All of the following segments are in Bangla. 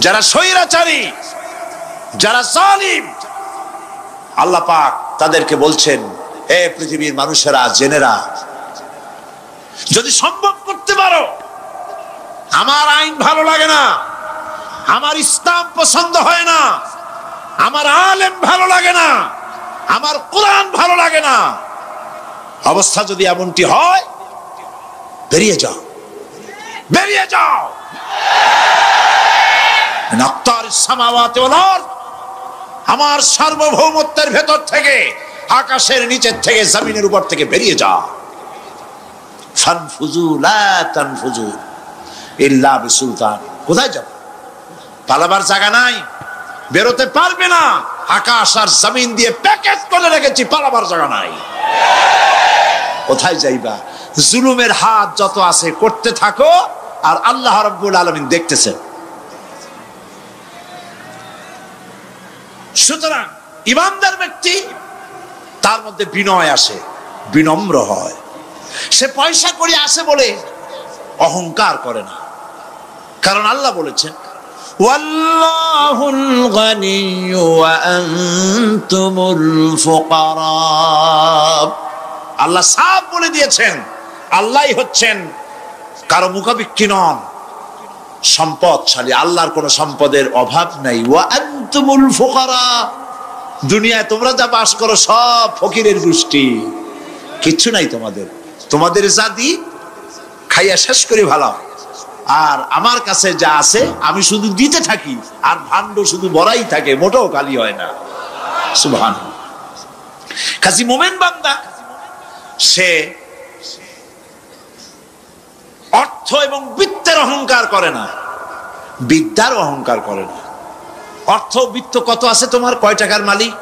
যারা স্বৈরাচারী, যারা জালিম, আল্লাহ পাক তাদেরকে বলছেন, এ পৃথিবীর মানুষেরা, জেনেরা, যদি সম্ভব করতে পারো, আমার আইন ভালো লাগে না, আমার ইসলাম পছন্দ হয় না, আমার আলেম ভালো লাগে না, আমার কোরআন ভালো লাগে না, অবস্থা যদি এমনটি হয়, বেরিয়ে যাও, বেরিয়ে যাও। আমার সার্বভৌমত্বের ভেতর থেকে, আকাশের নিচের থেকে, জমিনের উপর থেকে বেরিয়ে যাও। ফানফুজু লা তানফুজু ইল্লা বিসুলতান। কোথায় যাবে? পালাবার জায়গা নাই, বেরোতে পারবে না। আকাশ আর জমিন দিয়ে প্যাকেট করে রেখেছি, পালাবার জায়গা নাই। কোথায় যাইবা? জুলুমের হাত যত আছে করতে থাকো, আর আল্লাহ রাব্বুল আলামিন দেখতেছেন। সুতরাং ইমানদার ব্যক্তি, তার মধ্যে বিনয় আসে, বিনম্র হয়। সে পয়সা করে আসে বলে অহংকার করে না, কারণ আল্লাহ বলেছেন, ওয়াল্লাহুল গানিয়্যু ওয়া আনতুমুল ফুকারা। আল্লাহ সাফ বলে দিয়েছেন, আল্লাহই হচ্ছেন কারো মুখাপেক্ষী নন, সম্পদশালী। আল্লাহর কোন সম্পদের অভাব নাই। ওয়া আনতুমুল ফুকারা, দুনিয়ায় তোমরা যা বাস করো সব ফকিরের গোষ্ঠী, কিচ্ছু নাই তোমাদের। তোমাদের জাতি খাইয়া শেষ করে ভালো, আর আমার কাছে যা আছে আমি শুধু দিতে থাকি, আর ভাণ্ড শুধু ভরাই থাকে, মোটেও খালি হয় না। সুবহানাল্লাহ। কাজী মোমেন বান্দা সে অর্থ এবং বৃত্তের অহংকার করে না, বিদ্যার অহংকার করে না। অর্থ বৃত্ত কত আছে তোমার, কয় টাকার মালিক?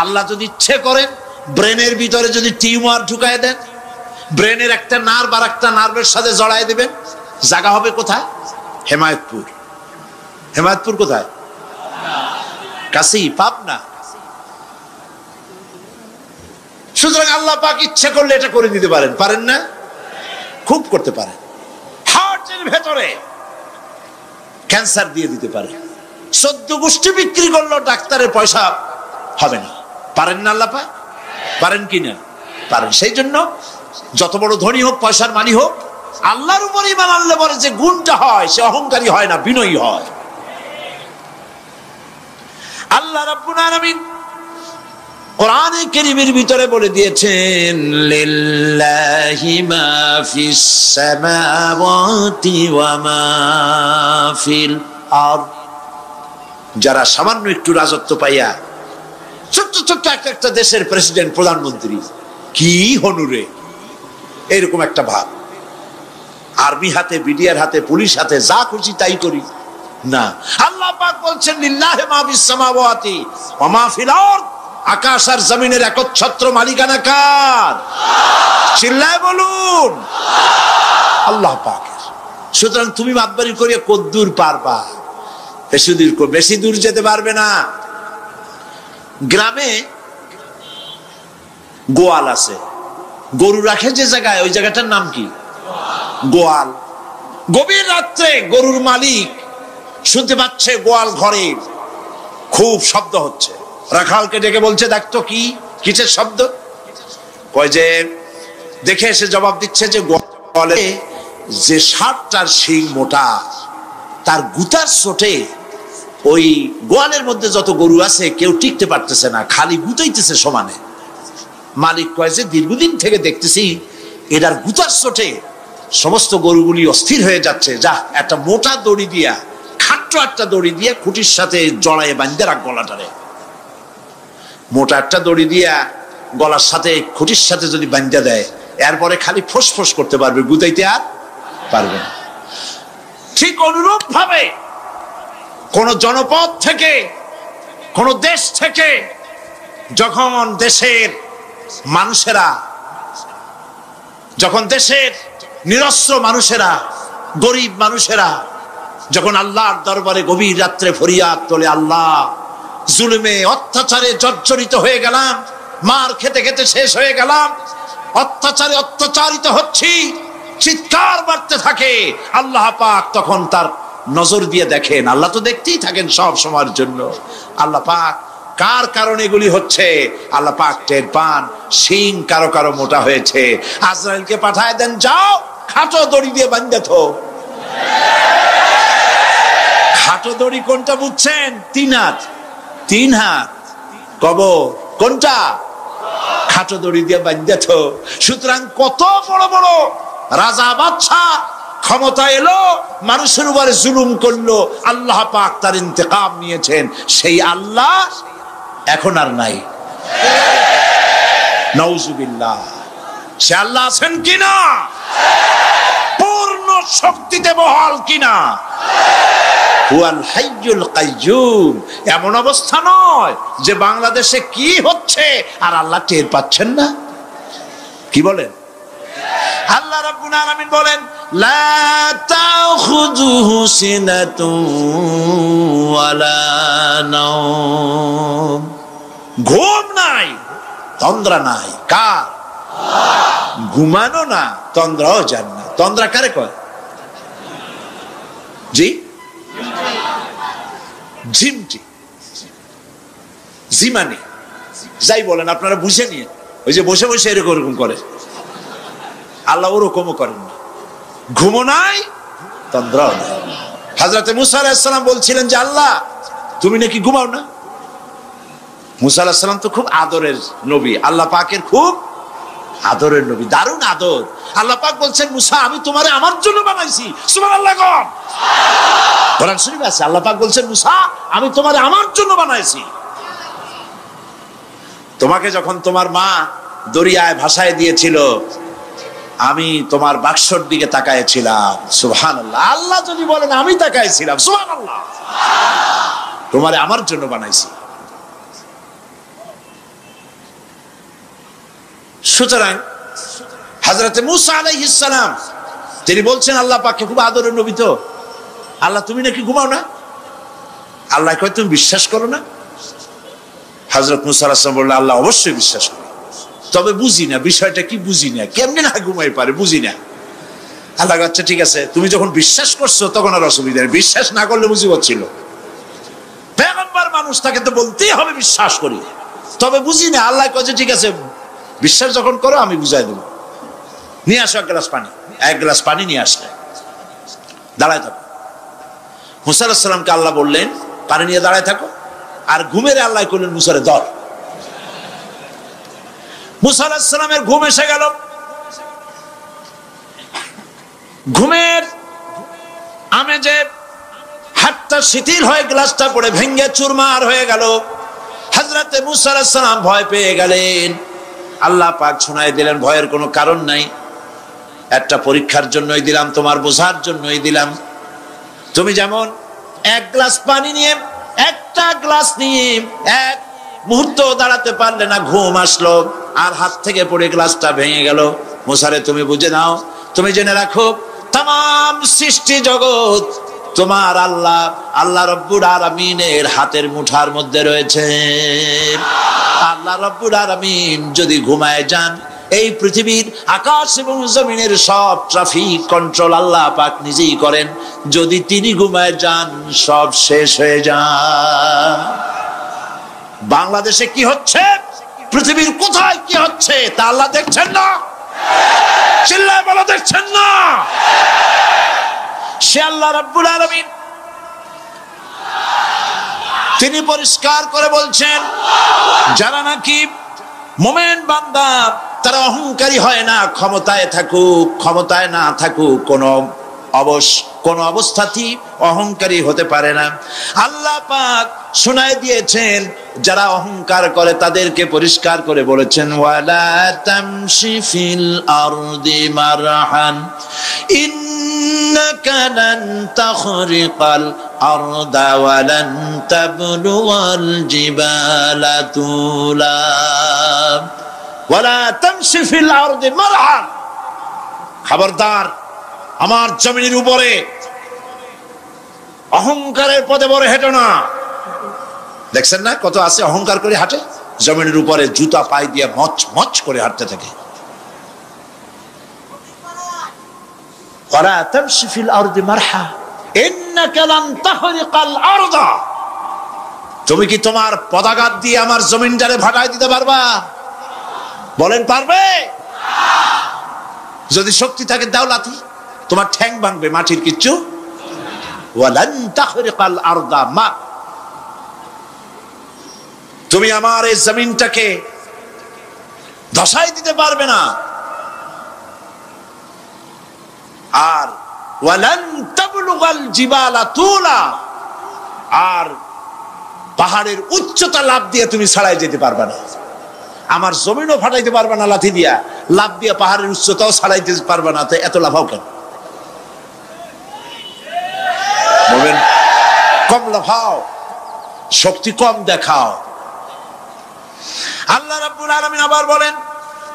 আল্লাহ যদি ইচ্ছে করেন, ব্রেনের ভিতরে যদি টিউমার ঢুকায় দেন, ব্রেনের একটা নার্ভ আর একটা নার্ভের সাথে জড়ায় দিবেন, জায়গা হবে কোথায়? হেমায়তপুর। হেমায়তপুর কোথায়? কাছেই, পাবনা। সুতরাং আল্লাহ পাক ইচ্ছে করলে এটা করে দিতে পারেন, পারেন না? খুব করতে পারেন। হার্টের ভেতরে ক্যান্সার দিয়ে দিতে পারে, 14 গোষ্ঠী বিক্রি করলেও ডাক্তারের পয়সা হবে না, পারেন না আল্লাহ পাক? পারেন কি না? পারেন। সেই জন্য যত বড় ধনী হোক, পয়সার মানি হোক, আল্লাহর উপর ঈমান আনলে পরে যে গুণটা হয়, সে অহংকারী হয় না, বিনয়ী হয়। আল্লাহ রাব্বুল আলামিন কোরআনে কারীমের ভিতরে বলে দিয়েছেন, লিল্লাহি মা ফিস সামাওয়াতি ওয়া মা ফিল আরদ। যারা সামান্য একটু রাজত্ব পাইয়া, ছোট্ট ছোট্ট একটা দেশের প্রেসিডেন্ট, প্রধানমন্ত্রী, কি হনুরে, এরকম একটা ভাব। আর্মি হাতে, বিডিআর হাতে, পুলিশ হাতে, যা খুশি তাই করি না। আল্লাহ পাক বলছেন, লিল্লাহি মা ফিস সামাওয়াতি ওয়া মা ফিল আরদ। আকাশ আর জমিনের একচ্ছত্র মালিকানা কার? চিল্লায় বলুন, আল্লাহ পাকের। সুতরাং তুমি বাদবাড়ি করিয়া কদ্দূর পারবা? বেশি দূর যেতে পারবে না। গ্রামে গোয়াল আছে, গরু রাখে যে জায়গায়, ওই জায়গাটার নাম কি? গোয়াল। গভীর রাত্রে গরুর মালিক শুনতে পাচ্ছে গোয়াল ঘরে খুব শব্দ হচ্ছে। রাখালকে ডেকে বলছে, দেখতো কি, কিসের শব্দ? কয় যে, দেখে এসে জবাব দিচ্ছে যে গোয়ালে যে 60টার শিং মোটা, তার গুতার চোটে ওই গোয়ালের মধ্যে যত গরু আছে কেউ টিকতে পারতেছে না, খালি গুতাইতেছে সমানে। মালিক কয় যে, দীর্ঘদিন থেকে দেখতেছি এটার গুতার চোটে সমস্ত গরুগুলি অস্থির হয়ে যাচ্ছে, যা একটা মোটা দড়ি দিয়া, খাট্ট একটা দড়ি দিয়া খুঁটির সাথে জড়াইয়ে বাঁধতে রাখ গলাটারে। মোটা একটা দড়ি দিয়া গলার সাথে, খুঁটির সাথে যদি বাঁধতে দেয়, এরপরে খালি ফোঁস করতে পারবে, গুতাইতে আর পারবে না। ঠিক অনুরূপ ভাবে কোন জনপদ থেকে, কোন দেশ থেকে যখন দেশের মানুষেরা, যখন দেশের নিরস্ত্র মানুষেরা, গরিব মানুষেরা যখন আল্লাহর দরবারে গভীর রাত্রে ফরিয়াদ তোলে, আল্লাহ, জুলুমে অত্যাচারে জর্জরিত হয়ে গেলাম, মার খেতে খেতে শেষ হয়ে গেলাম, অত্যাচারে অত্যাচারিত হচ্ছি, চিৎকার বাড়তে থাকে, আল্লাহ পাক তখন তার নজর দিয়ে দেখেন, আল্লাহ তো দেখতেই থাকেন সব সময়ের জন্য। আল্লাহ পাক কার কারণে এগুলি হচ্ছে আল্লাহ পাক টের পান। শিং কারো কারো মোটা হয়েছে, আজরাইলকে পাঠায় দেন, যাও খাটো দড়ি দিয়ে বাঁধে থো। খাটো দড়ি কোনটা বুঝছেন? 3 হাত, 3 হাত কবর কোনটা? খাটো দড়ি দিয়ে বাঁধে থো। সুতরাং কত বড় বড় রাজা বাদশা ক্ষমতা এলো, মানুষের উপরে জুলুম করলো, আল্লাহ পাক তার ইন্তেকাম নিয়েছেন। সেই আল্লাহ এখন আর নাই, নাউজুবিল্লাহ। সে আল্লাহ আছেন কিনা? পূর্ণ শক্তিতে বহাল কিনা? হুয়াল হাইয়ুল কাইয়্যুম। এমন অবস্থা নয় যে বাংলাদেশে কি হচ্ছে আর আল্লাহ টের পাচ্ছেন না। কি বলেন? আল্লাহ রাব্বুল আলামিন বলেন, লা তাখুযুহু সিনাতুন ওয়ালা নাওম। ঘুম নাই, তন্দ্রা নাই। কার? ঘুমানো না, তন্দ্রাও যান না। তন্দ্রা কারে কয়? জি, ঝিমটি, জিমানি, যাই বলেন আপনারা বুঝে নিয়ে। ওই যে বসে বসে এরকম করে, আল্লাহ ওরকমও করেন না। ঘুমো নাই, তন্দ্রাও নাই। হযরতে মুসা আলাইহিস সালাম বলছিলেন যে আল্লাহ তুমি নাকি ঘুমাও না। মুসা আলাইহিস সালাম তো খুব আদরের নবী, আল্লাহ পাকের খুব আদরের নবী, দারুণ আদর। আল্লাহ পাক বলছেন, মুসা আমি তোমারে আমার জন্য বানাইছি। সুবহানাল্লাহ। কোরআন শরীফে আছে, আল্লাহ পাক বলছেন, মুসা আমি তোমারে আমার জন্য বানাইছি। তোমাকে যখন তোমার মা দরিয়ায় ভাসায় দিয়েছিল, আমি তোমার বাক্সর দিকে তাকাইছিলাম। সুবহানাল্লাহ। আল্লাহ যদি বলেন আমি তাকাইছিলাম, সুবহানাল্লাহ। তোমারে আমার জন্য বানাইছি। সুতরাং হযরতে মুসা আলাইহিস সালাম তিনি বলছেন আল্লাহ পাককে খুব আদরের নবী, তো আল্লাহ তুমি নাকি ঘুমাও না। আল্লাহ কয় তুমি বিশ্বাস করো না। হযরত মুসা আলাইহিস সালাম বললেন, আল্লাহ অবশ্যই বিশ্বাস করি, তবে বুঝি না বিষয়টা কি, বুঝি না কেমনে না ঘুমাই পারে, বুঝি না। আল্লাহ আচ্ছা ঠিক আছে, তুমি যখন বিশ্বাস করছো তখন আর অসুবিধা নেই, বিশ্বাস না করলে মুসিবত ছিল। পয়গম্বর মানুষ, তাকে তো বলতেই হবে বিশ্বাস করি, তবে বুঝি না। আল্লাহ কয় ঠিক আছে, বিশ্বাস যখন করো আমি বুঝাই দেবো। নিয়ে আসো 1 গ্লাস পানি। 1 গ্লাস পানি নিয়ে আসলে দাঁড়ায় থাকো। মুসা আলাইহিস সালামকে আল্লাহ বললেন পানি নিয়ে দাঁড়ায় থাকো, আর ঘুমের আল্লাহ করলেন মুসারে ধর। মুসা আলাইহিস সালামের ঘুম এসে গেল। ঘুমের আমেজে হাতটা শিথিল হয়ে গ্লাসটা পড়ে ভেঙে চুরমার হয়ে গেল। হযরতে মুসা আলাইহিস সালাম ভয় পেয়ে গেলেন। আল্লাহ পাক শোনায় দিলেন, ভয়ের কোনো কারণ নাই, একটা পরীক্ষার জন্যই দিলাম, তোমার বোঝার জন্যই দিলাম। তুমি যেমন 1 গ্লাস পানি নিয়ে, একটা গ্লাস নিয়ে 1 মুহূর্ত দাঁড়াতে পারলে না, ঘুম আসলো আর হাত থেকে পড়ে গ্লাসটা ভেঙে গেল। মুসারে তুমি বুঝে নাও, তুমি জেনে রাখো, তাম সৃষ্টি জগৎ তোমার আল্লাহ, আল্লাহ রব্বুল আলামিনের হাতের মুঠার মধ্যে রয়েছে। আল্লাহ রব্বুল আলামিন যদি ঘুমায় যান, এই পৃথিবীর আকাশ এবং জমিনের সব ট্রাফিক কন্ট্রোল আল্লাহ পাক নিজেই করেন। যদি তিনি ঘুমায় যান, সব শেষ হয়ে যান। বাংলাদেশে কি হচ্ছে, পৃথিবীর কোথায় কি হচ্ছে তা আল্লাহ দেখছেন না? চিল্লায় বলো, দেখছেন না? সে আল্লাহ রাব্বুল আলামিন তিনি পরিষ্কার করে বলছেন, যারা নাকি মুমিন বান্দা তারা অহংকারী হয় না, ক্ষমতায় থাকুক ক্ষমতায় না থাকুক, কোন অবস্থাতেই অহংকারী হতে পারে না। আল্লাহ পাক শোনায় দিয়েছেন, যারা অহংকার করে তাদেরকে পরিষ্কার করে বলেছেন, ওয়ালা তামশি ফিল আরদি মারহান ইন্নাকা লান তাখরিকাল আরদা ওয়া লান তাবলুগাল জিবালা তুলা ওয়ালা তামশি ফিল আরদি মারহান। খবরদার, আমার জমিনের উপরে অহংকারের পদে বড় হেঁটো না। দেখছেন না কত আছে অহংকার করে হাঁটে, জমিনের উপরে জুতা পায়ে দিয়ে মচ মচ করে হাঁটতে থাকে। ওয়ালা তামশি ফিল আরদি মারহা, ইন্নাকা লান তাখরিকাল আরদা, তুমি কি তোমার পদাঘাত দিয়ে আমার জমিনটারে ভাটাই দিতে পারবা? বলেন পারবে? যদি শক্তি থাকে দাও লাথি, তোমার ঠ্যাং ভাঙবে, মাটির কিচ্ছু। ওয়ালান তাখরিকাল আরদা মা, তুমি আমার এই জমিনটাকে ধসাই দিতে পারবে না। আর ওয়ালান তাবলুগাল জিবালা তুলা, আর পাহাড়ের উচ্চতা লাফ দিয়ে তুমি ছাড়াই যেতে পারবে না। আমার জমিনও ফাটাইতে পারবে না লাথি দিয়া, লাফ দিয়ে পাহাড়ের উচ্চতাও ছাড়াইতে পারবে না। তো এত লাফাও কেন? বলবেন কম লাফাও, শক্তি কম দেখাও। আল্লাহ রাব্বুল আলামিন আবার বলেন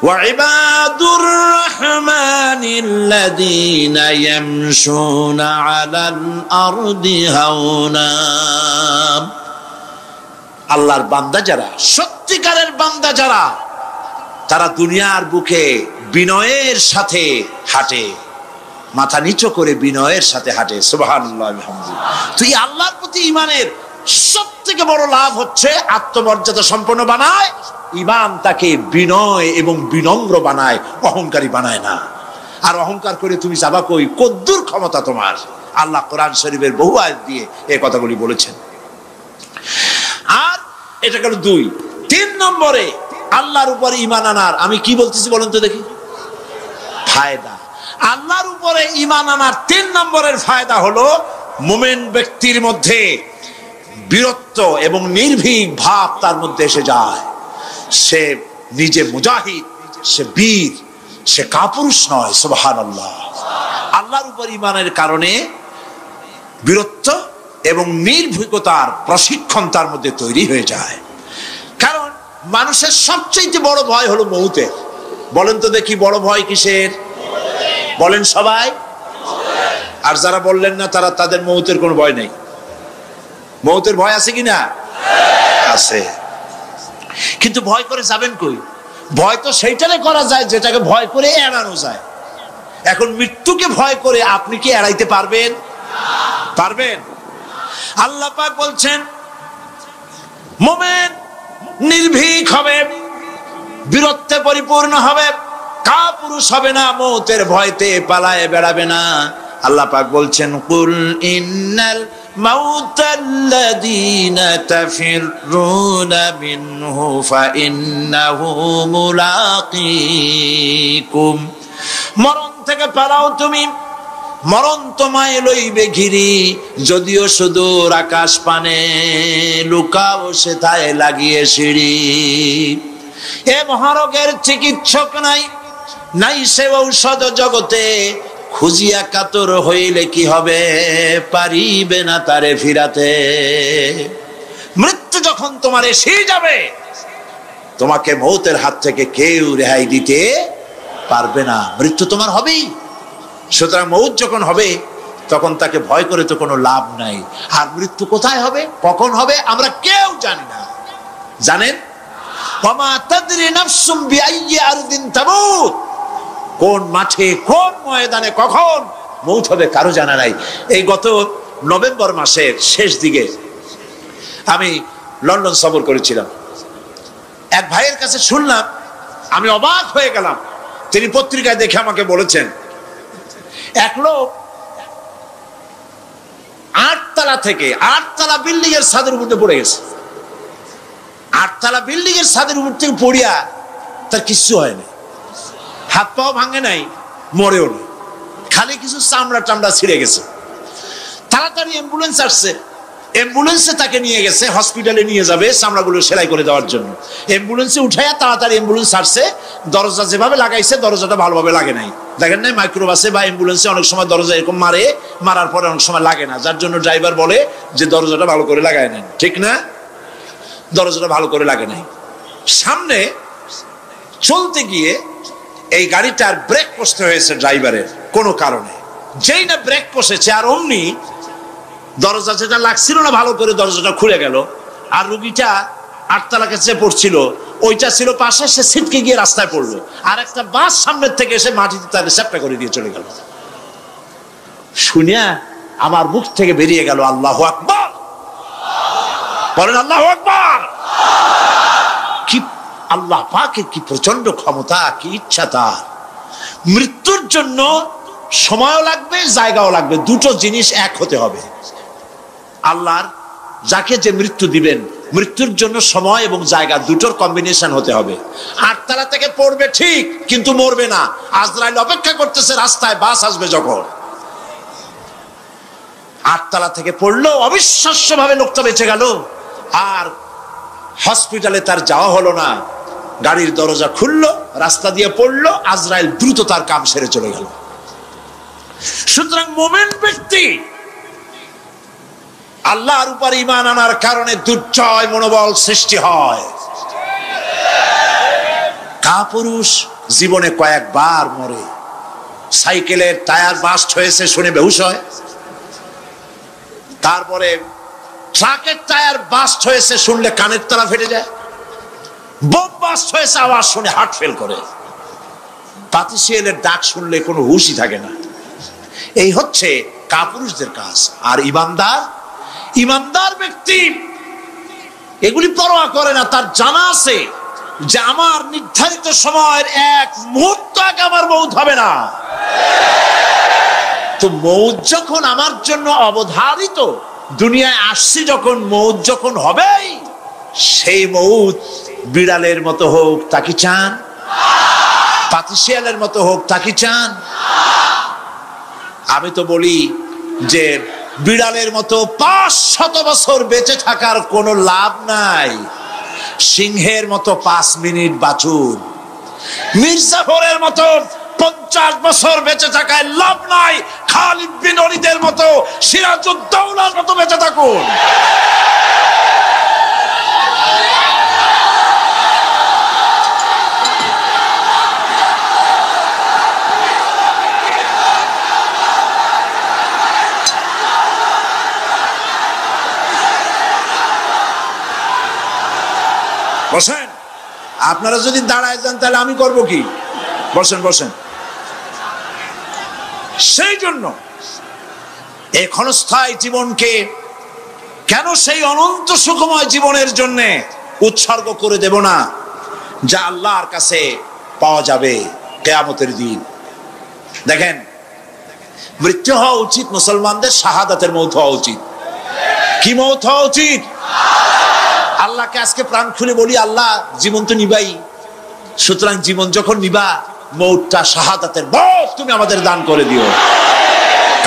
ওয়াইবাদুর রাহমানিল্লাযীনা ইয়ামশুনা আলাল আরদি হাওনা, আল্লাহর বান্দা যারা, সত্যিকারের বান্দা যারা, তারা দুনিয়ার বুকে বিনয়ের সাথে হাঁটে, মাথা নিচু করে বিনয়ের সাথে হাঁটে। সুবহানাল্লাহ আলহামদুলিল্লাহ। তুই আল্লাহর প্রতি ঈমানের সবথেকে বড় লাভ হচ্ছে আত্মমর্যাদা সম্পন্ন বানায়। ঈমান তাকে বিনয় এবং বিনম্র বানায়, অহংকারী বানায় না। আর অহংকার করে তুমি যাবা কই? কদ্দুর ক্ষমতা তোমার? আল্লাহ কোরআন শরীফের বহু আয়াত দিয়ে এই কথাগুলি বলেছেন। আর এটা গেল 2। 3 নম্বরে আল্লাহর উপরে ঈমান আনার, আমি কি বলতেছি বলেন তো দেখি, ফায়দা। আল্লাহর উপরে ঈমান আনার 3 নম্বরের ফায়দা হলো মুমিন ব্যক্তির মধ্যে বীরত্ব এবং নির্ভীক ভাব তার মধ্যে এসে যায়। সে নিজে মুজাহিদ, সে বীর, সে কাপুরুষ নয়। সুবহানাল্লাহ। আল্লাহর উপর ঈমানের কারণে বীরত্ব এবং নির্ভীকতার প্রশিক্ষণ তার মধ্যে তৈরি হয়ে যায়। কারণ মানুষের সবচেয়ে বড় ভয় হলো মৌতের। বলেন তো দেখি বড় ভয় কিসের? বলেন সবাই। আর যারা বললেন না তারা, তাদের মৌতের কোনো ভয় নেই। মৌতের ভয় আছে কিনা? আছে। কিন্তু ভয় করে যাবেন কই? ভয় তো সেইটারে করা যায় যেটাকে ভয় করে এড়ানো যায়। এখন মৃত্যুকে ভয় করে আপনি কি এড়াইতে পারবেন? পারবেন? আল্লাহ পাক বলছেন মুমিন নির্ভীক হবে, বীরত্বে পরিপূর্ণ হবে, কাপুরুষ হবে না, মৌতের ভয়তে পালায়ে বেড়াবে না। আল্লাহ পাক বলছেন কুল ইন্নাল মাউতাল্লাযীনা তাফিরুনা মিনহু ফাইন্নাহু মুলাকীকুম, মরণ থেকে পালাও তুমি, মরণ তোমায় লইবে ঘিরি, যদিও সুদূর আকাশ পানে, লুকাও সেথায় লাগিয়ে সিঁড়ি। এ মহারোগের চিকিৎসক নাই, নাই সে ঔষধ জগতে, খুঁজিয়া কাতর হইলে কি হবে, পারিবে না তারে ফিরাতে। মৃত্যু যখন তোমার এসে যাবে, তোমাকে মৌতের হাত থেকে কেউ রেহাই দিতে পারবে না। মৃত্যু তোমার হবেই। সুতরাং মৌত যখন হবে তখন তাকে ভয় করে তো কোনো লাভ নাই। আর মৃত্যু কোথায় হবে, কখন হবে, আমরা কেউ জানি না। জানেন? ওমা তাদরি নাফসুম বিআইয়ি আরদিন তামুত, কোন মাঠে, কোন ময়দানে, কখন মৌত হবে কারো জানা নাই। এই গত নভেম্বর মাসের শেষ দিকে আমি লন্ডন সফর করেছিলাম। এক ভাইয়ের কাছে শুনলাম, আমি অবাক হয়ে গেলাম। তিনি পত্রিকায় দেখে আমাকে বলেছেন এক লোক 8 তলা থেকে 8 তলা বিল্ডিং এর ছাদের উপর পড়ে গেছে। 8 তলা বিল্ডিং এর ছাদের উপর থেকে পড়িয়া তার কিছু হয়নি, হাত পাও ভাঙে নাই, মরেও না, খালি কিছু চামড়া টামড়া ছিঁড়ে গেছে। তাড়াতাড়ি অ্যাম্বুলেন্স আসছে, অ্যাম্বুলেন্সে তাকে নিয়ে গেছে, হসপিটালে নিয়ে যাবে চামড়াগুলো সেলাই করে দেওয়ার জন্য। অ্যাম্বুলেন্সে উঠাইয়া তাড়াতাড়ি অ্যাম্বুলেন্স আসছে। দরজা যেভাবে লাগাইছে দরজাটা ভালোভাবে লাগে নাই। দেখেন নাই মাইক্রোবাসে বা অ্যাম্বুলেন্সে অনেক সময় দরজা এরকম মারে, মারার পরে অনেক সময় লাগে না, যার জন্য ড্রাইভার বলে যে দরজাটা ভালো করে লাগায় নেন, ঠিক না? দরজাটা ভালো করে লাগে নাই। সামনে চলতে গিয়ে এই গাড়িটার ব্রেক কষতে হয়েছে ড্রাইভারের কোনো কারণে। যেই না ব্রেক কষেছে আর অমনি দরজা যেটা লাগছিল না ভালো করে, দরজাটা খুলে গেল। আর রুগীটা 8 তলা কাছে পড়ছিল, ওইটা ছিল পাশে, সে ছিটকে গিয়ে রাস্তায় পড়লো। আর একটা বাস সামনের থেকে এসে মাটিতে তার চ্যাপটা করে দিয়ে চলে গেল। শুনিয়া আমার মুখ থেকে বেরিয়ে গেল আল্লাহু আকবার। বলেন আল্লাহু আকবার। কি আল্লাহ পাকের কি প্রচন্ড ক্ষমতা, কি ইচ্ছা তার। মৃত্যুর জন্য সময়ও লাগবে, জায়গাও লাগবে, দুটো জিনিস এক হতে হবে। আল্লাহর যাকে যে মৃত্যু দিবেন, মৃত্যুর জন্য সময় এবং জায়গা দুটোর কম্বিনেশন হতে হবে। আটতলা থেকে পড়বে ঠিক, কিন্তু মরবে না। আজরাইল অপেক্ষা করতেছে রাস্তায়, বাস আসবে যখন। আটতলা থেকে পড়লো, অবিশ্বাস্য ভাবে লোকটা বেঁচে গেল। আর হসপিটালে তার যাওয়া হলো না, গাড়ির দরজা খুললো, রাস্তা দিয়ে পড়লো, আজরাইল দ্রুত তার কাম সেরে চলে গেল। সুতরাং মুমিন ব্যক্তি আল্লাহর উপর ঈমান আনার কারণে দুর্জয় মনোবল সৃষ্টি হয়। কাপুরুষ জীবনে কয়েকবার মরে, সাইকেলের টায়ার বাস্ট হয়েছে শুনে বেহুশ হয়, তারপরে ট্রাকের টায়ার বাস্ট হয়েছে শুনলে কানের তলা ফেটে যায়, বোম বাস্ট হয়েছে আওয়াজ শুনে হার্ট ফেল করে, পাতিশিয়ালের ডাক শুনলে কোনো হুশই থাকে না। এই হচ্ছে কাপুরুষদের কাজ। আর ইমানদার ব্যক্তি এগুলি পরোয়া করে না। তার জানা আছে যে আমার নির্ধারিত সময়ের এক মুহূর্ত আগে আমার মৌত হবে না। তো মৌত যখন আমার জন্য অবধারিত, দুনিয়ায় আসছি যখন, মৌত যখন হবেই, সেই মৌত বিড়ালের মতো হোক তাকে চান, পাতিশিয়ালের মতো হোক তাকে চান। আমি তো বলি যে বিড়ালের মতো 500 বছর বেঁচে থাকার কোনো লাভ নাই, সিংহের মতো 5 মিনিট বাঁচুন। মির্জাফরের মতো 50 বছর বেঁচে থাকায় লাভ নাই, খালিদ বিন ওলীদের মতো, সিরাজউদ্দৌলার মতো বেঁচে থাকুন। বসেন, আপনারা যদি দাঁড়ায় যান তাহলে আমি করব কি? বসেন বসেন। সেই জন্য এই ক্ষণস্থায়ী জীবনকে কেন সেই অনন্ত সুখময় জীবনের জন্য উৎসর্গ করে দেব না, যা আল্লাহর কাছে পাওয়া যাবে কিয়ামতের দিন। দেখেন, মৃত্যু হওয়া উচিত মুসলমানদের শাহাদাতের মৌত হওয়া উচিত। কি মৌত হওয়া উচিত? আল্লাহকে আজকে প্রাণ খুলে বলি, আল্লাহ জীবন তো নিবাই, সুতরাং জীবন যখন নিবা, মৌতটা শাহাদাতের মৌত তুমি আমাদের দান করে দিও।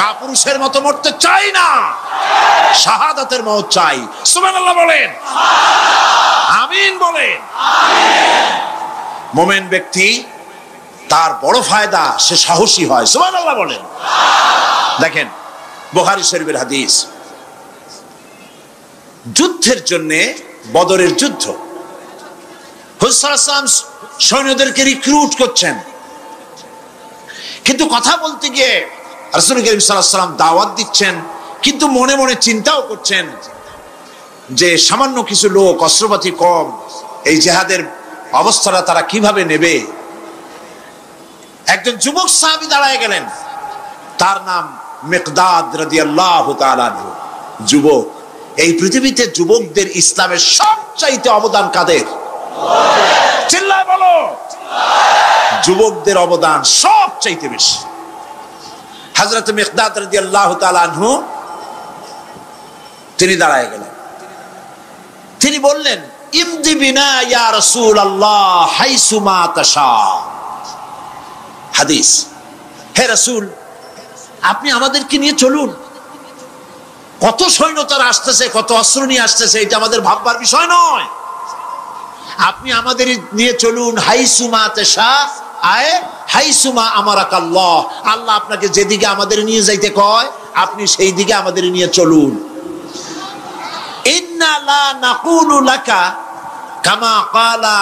কাপুরুষের মতো মরতে চাই না, শাহাদাতের মৌত চাই। সুবহানাল্লাহ বলেন, আমিন বলেন। মুমিন ব্যক্তি তার বড় ফায়দা, সে সাহসী হয়। সুবহানাল্লাহ বলেন। দেখেন, বুখারী শরীফের হাদিস, যুদ্ধের জন্য, বদরের যুদ্ধ, হুজুর সাল্লাল্লাহু আলাইহি ওয়াসাল্লাম সৈন্যদেরকে রিক্রুট করছেন, কিন্তু কথা বলতে গিয়ে রাসূল করিম সাল্লাল্লাহু আলাইহি ওয়াসাল্লাম দাওয়াত দিচ্ছেন, কিন্তু মনে মনে চিন্তাও করছেন যে সামান্য কিছু লোক, অস্ত্রপাতি কম, এই জিহাদের অবস্থাটা তারা কিভাবে নেবে। একজন যুবক সাহাবী দাঁড়ায় গেলেন, তার নাম মিকদাদ রাদিয়াল্লাহু তাআলা আনহু। যুবক, এই পৃথিবীতে যুবকদের ইসলামের সবচাইতে অবদান কাদের? চিল্লায় বলো। যুবকদের অবদান সবচাইতে বেশি। হযরত মিকদাদ রাদিয়াল্লাহু তাআলা আনহু তিনি দাঁড়ায় গেলেন, তিনি বললেন, ইমদি বিনা ইয়া রাসূলুল্লাহ হাইসুমা তাশা। হাদিস, হে রাসূল, আপনি আমাদেরকে নিয়ে চলুন। কত সৈন্য তারা আসতেছে, কত অস্ত্র নিয়ে আসতেছে, এটা আমাদের ভাববার বিষয় নয়। আপনি আমাদের নিয়ে চলুন, হাইসুমা তাশা, আয় হাইসুমা আমারাকাল্লাহ, আল্লাহ আপনাকে যেদিকে আমাদের নিয়ে যাইতে কয় আপনি সেই দিকে আমাদের নিয়ে চলুন। ইন্না লা নাকুলু লাকা কামা ক্বালা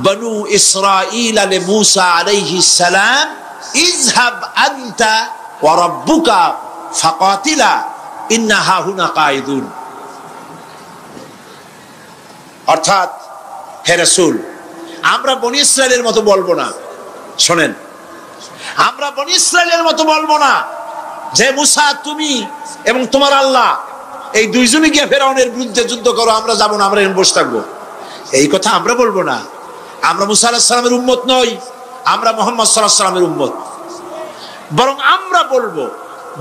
বনু ইসরাঈল লি মূসা আলাইহিস সালাম, ইযহাব আনতা ওয়া রাব্বুকা ফাকাতিলা ইন্না হাহুনা কাঈদুন। অর্থাৎ, হে রাসূল, আমরা বনি ইসরাইলের মতো বলবো না। শোনেন, আমরা বনি ইসরাইলের মতো বলবো না যে মুসা তুমি এবং তোমার আল্লাহ এই দুইজনই গিয়ে ফেরাউনের বিরুদ্ধে যুদ্ধ করো, আমরা যাবো না, আমরা এখানে বসে থাকবো। এই কথা আমরা বলবো না। আমরা মুসা আলাইহিস সালামের উম্মত নই, আমরা মুহাম্মদ সাল্লাল্লাহু আলাইহি ওয়াসাল্লামের উম্মত। বরং আমরা বলবো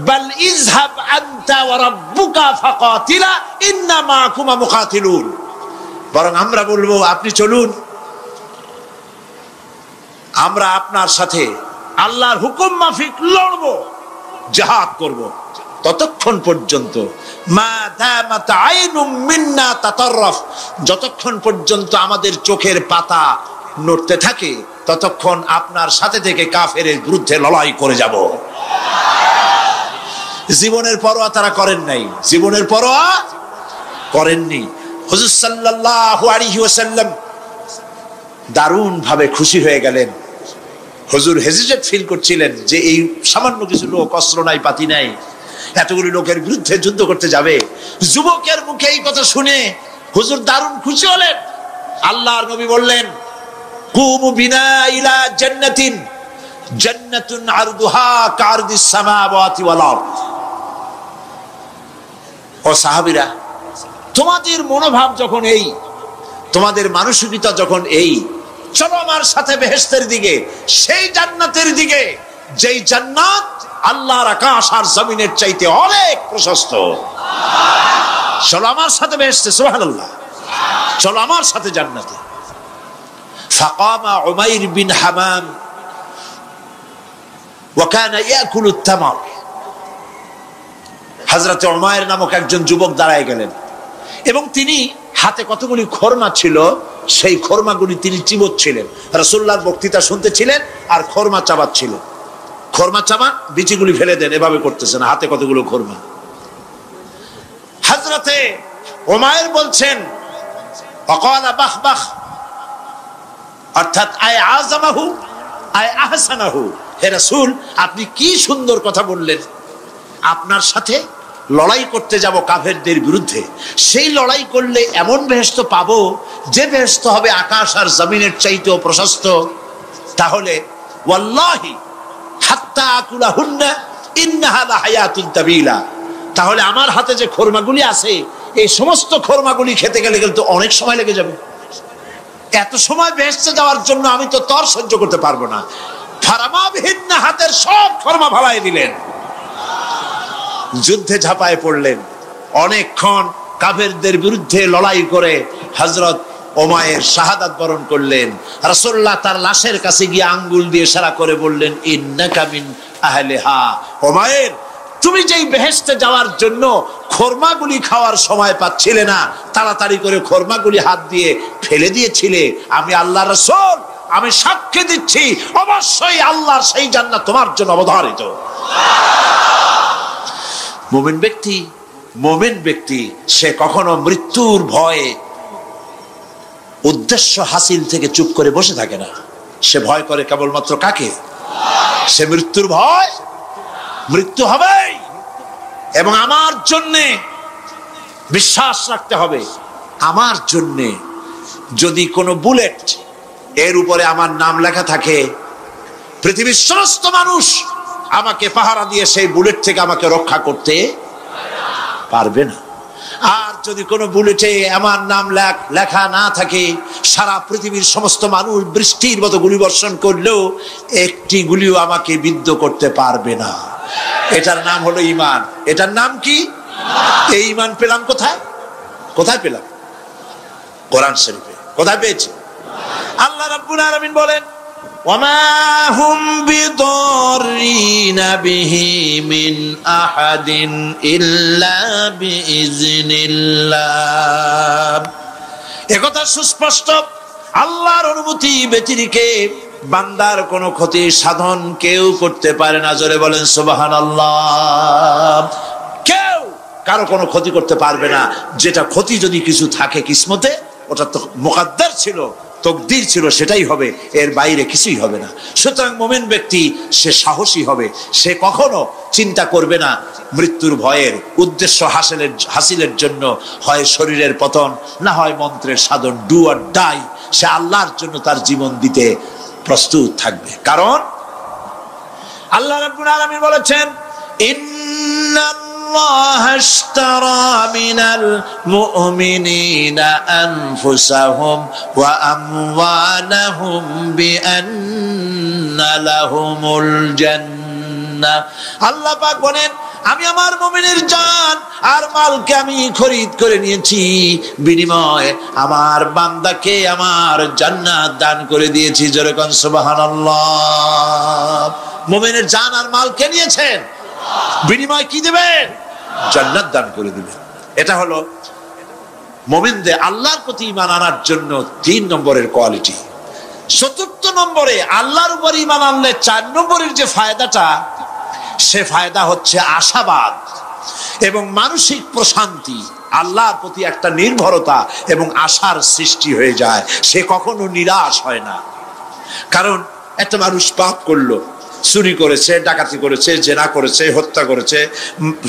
বাল ইযহাব আনতা ওয়া রাব্বুকা ফাকাতিলা ইন্না মাআকুমা মুকাতিলুন। বরং আমরা বলবো আপনি চলুন, আমরা আপনার সাথে আল্লাহর হুকুম মাফিক লড়বো, জিহাদ করব। ততক্ষণ পর্যন্ত মা দামাত আইনুম মিন্না তাতাররাফ, যতক্ষণ পর্যন্ত আমাদের চোখের পাতা নড়তে থাকে ততক্ষণ আপনার সাথে থেকে কাফেরের বিরুদ্ধে লড়াই করে যাব। জীবনের পরোয়া তারা করেন নাই, জীবনের পরোয়া করেননি। হুজুর সাল্লাল্লাহু আলাইহি ওয়াসাল্লাম দারুণ ভাবে খুশি হয়ে গেলেন। হুজুর হেজিটেট ফিল করছিলেন যে এই সামান্য কিছু লোক, অস্ত্র নাই পাতি নাই, এতগুলি লোকের বিরুদ্ধে যুদ্ধ করতে যাবে। যুবকের মুখে এই কথা শুনে হুজুর দারুণ খুশি হলেন। আল্লাহর নবী বললেন কুমু বিনা ইলা জান্নাতিন জান্নাতুন আরদুহা কারদিস সামাওয়াতি ওয়াল আরদ। ও সাহাবীরা, তোমাদের মনোভাব যখন এই, তোমাদের মানসিকতা যখন এই, চলো আমার সাথে বেহেশতের দিকে, সেই জান্নাতের দিকে যেই জান্নাত আল্লাহর আকাশ আর জমিনের চাইতে অনেক প্রশস্ত। চলো আমার সাথে বেহেশতে, সুবহানাল্লাহ, চলো আমার সাথে জান্নাতে। ফাকামা উমাইর বিন হামাম ওয়া কানা ইয়াকুলুত তামার। হযরত উমাইর নামক একজন যুবক দাঁড়ায় গেলেন এবং তিনি হাতে কতগুলি খরমা ছিল, সেই খরমাগুলি তিনি চিবোচ্ছিলেন। রাসূলুল্লাহর বক্তৃতা শুনতেছিলেন আর খরমা চাবাচ্ছিলেন। খরমা চাবান, বিচিগুলি ফেলে দেন, এভাবে করতেছেন, হাতে কতগুলো খরমা। হযরতে উমাইর বলছেন ওয়াকালা বাহ বাহ, অর্থাৎ আয় আযমাহু আয় আহসানাহু, হে রাসূল আপনি কি সুন্দর কথা বললেন। আপনার সাথে লড়াই করতে যাব কাফেরদের বিরুদ্ধে, সেই লড়াই করলে এমন বেহেশত পাবো যে বেহেশত হবে আকাশ আর জমিনের চাইতেও প্রশস্ত। তাহলে ওয়াল্লাহি হাত্তা আকুলাহুন্না ইন্নাহা লাহায়াতুন তাবিলা, তাহলে আমার হাতে যে খরমাগুলি আছে এই সমস্ত খরমাগুলি খেতে গেলে কিন্তু অনেক সময় লেগে যাবে। এত সময় বেহেশতে যাওয়ার জন্য আমি তো তর সহ্য করতে পারবো না। ফারামাবিহিন্না, হাতের সব খরমা ফালাই দিলেন, যুদ্ধে ঝাঁপায় পড়লেন। অনেকক্ষণ কাফেরদের বিরুদ্ধে লড়াই করে হযরত উমাইর শাহাদাত বরণ করলেন। রাসূলুল্লাহ তার লাশের কাছে গিয়ে আঙ্গুল দিয়ে ইশারা করে বললেন ইন্নাকা মিন আহলিহা। উমাইর, তুমি যেই বেহেশতে যাওয়ার জন্য খরমাগুলি খাওয়ার সময় পাচ্ছিলে না, তাড়াতাড়ি করে খরমাগুলি হাত দিয়ে ফেলে দিয়েছিলে, আমি আল্লাহর রাসূল, আমি সাক্ষ্য দিচ্ছি অবশ্যই আল্লাহর সেই জান্নাত তোমার জন্য অবধারিত। মুমিন ব্যক্তি সে কখনো মৃত্যুর ভয়ে উদ্দেশ্য হাসিল থেকে চুপ করে বসে থাকে না। সে ভয় করে কেবলমাত্র কাকে? সে মৃত্যুর ভয়, মৃত্যু হবেই এবং আমার জন্যে বিশ্বাস রাখতে হবে। আমার জন্যে যদি কোনো বুলেট এর উপরে আমার নাম লেখা থাকে, পৃথিবীর সমস্ত মানুষ আমাকে পাহারা দিয়ে সেই বুলেট থেকে আমাকে রক্ষা করতে পারবে না। আর যদি কোনো বুলেটে আমার নাম লেখা না থাকে, সারা পৃথিবীর সমস্ত মানুষ বৃষ্টির মতো গুলি বর্ষণ করলেও একটি গুলিও আমাকে বিদ্ধ করতে পারবে না। এটার নাম হলো ঈমান। এটার নাম কি? এই ঈমান পেলাম কোথায়? কোথায় পেলাম? কোরআন শরীফে। কোথায় পেয়েছি? আল্লাহ রাব্বুল আলামিন বলেন ওয়ামা হুম বিদরিনা বিহি মিন আহাদিন ইল্লা বিইজনিল্লাহ। একথা সুস্পষ্ট, আল্লাহর অনুমতি ব্যতিরেকে বান্দার কোনো ক্ষতি সাধন কেউ করতে পারে না। জোরে বলেন সুবহানাল্লাহ। কেউ কারো কোনো ক্ষতি করতে পারবে না। যেটা ক্ষতি যদি কিছু থাকে কিসমতে, ওটা তো মুকাদ্দার ছিল, তকদির ছিল, সেটাই হবে, এর বাইরে কিছুই হবে না। সুতরাং মুমিন ব্যক্তি সে সাহসী হবে, সে কখনো চিন্তা করবে না মৃত্যুর ভয়ের। উদ্দেশ্য হাসিলের জন্য হয় শরীরের পতন, না হয় মন্ত্রের সাধন, ডু অর ডাই, সে আল্লাহর জন্য তার জীবন দিতে প্রস্তুত থাকবে। কারণ আল্লাহ রাব্বুল আলামিন বলেছেন ইন্নাল্লাহা আশতারা মিনাল মুমিনিনা আনফুসাহুম ওয়া আমওয়ালাহুম বিআন্না লাহুমুল জান্নাহ। আল্লাহ পাক বলেন, আমি আমার মুমিনের জান আর মালকে আমি খরিদ করে নিয়েছি, বিনিময়ে আমার বান্দাকে আমার জান্নাত দান করে দিয়েছি। জোরে কোন সুবহানাল্লাহ। মুমিনের জান আর মালকে নিয়েছেন, বিনিময়ে কি দিবেন? জান্নাত দান করে দিবেন। এটা হলো মুমিনদের আল্লাহর প্রতি ঈমান আনার জন্য 3 নম্বরের কোয়ালিটি। 4th নম্বরে আল্লাহর উপর ঈমান আনলে 4 নম্বরের যে ফায়দাটা, সে ফায়দা হচ্ছে আশাবাদ এবং মানসিক প্রশান্তি। আল্লাহর প্রতি একটা নির্ভরতা এবং আশার সৃষ্টি হয়ে যায়, সে কখনো নিরাশ হয় না। কারণ একটা মানুষ পাপ করলো, চুরি করেছে, ডাকাতি করেছে, জেনা করেছে, হত্যা করেছে,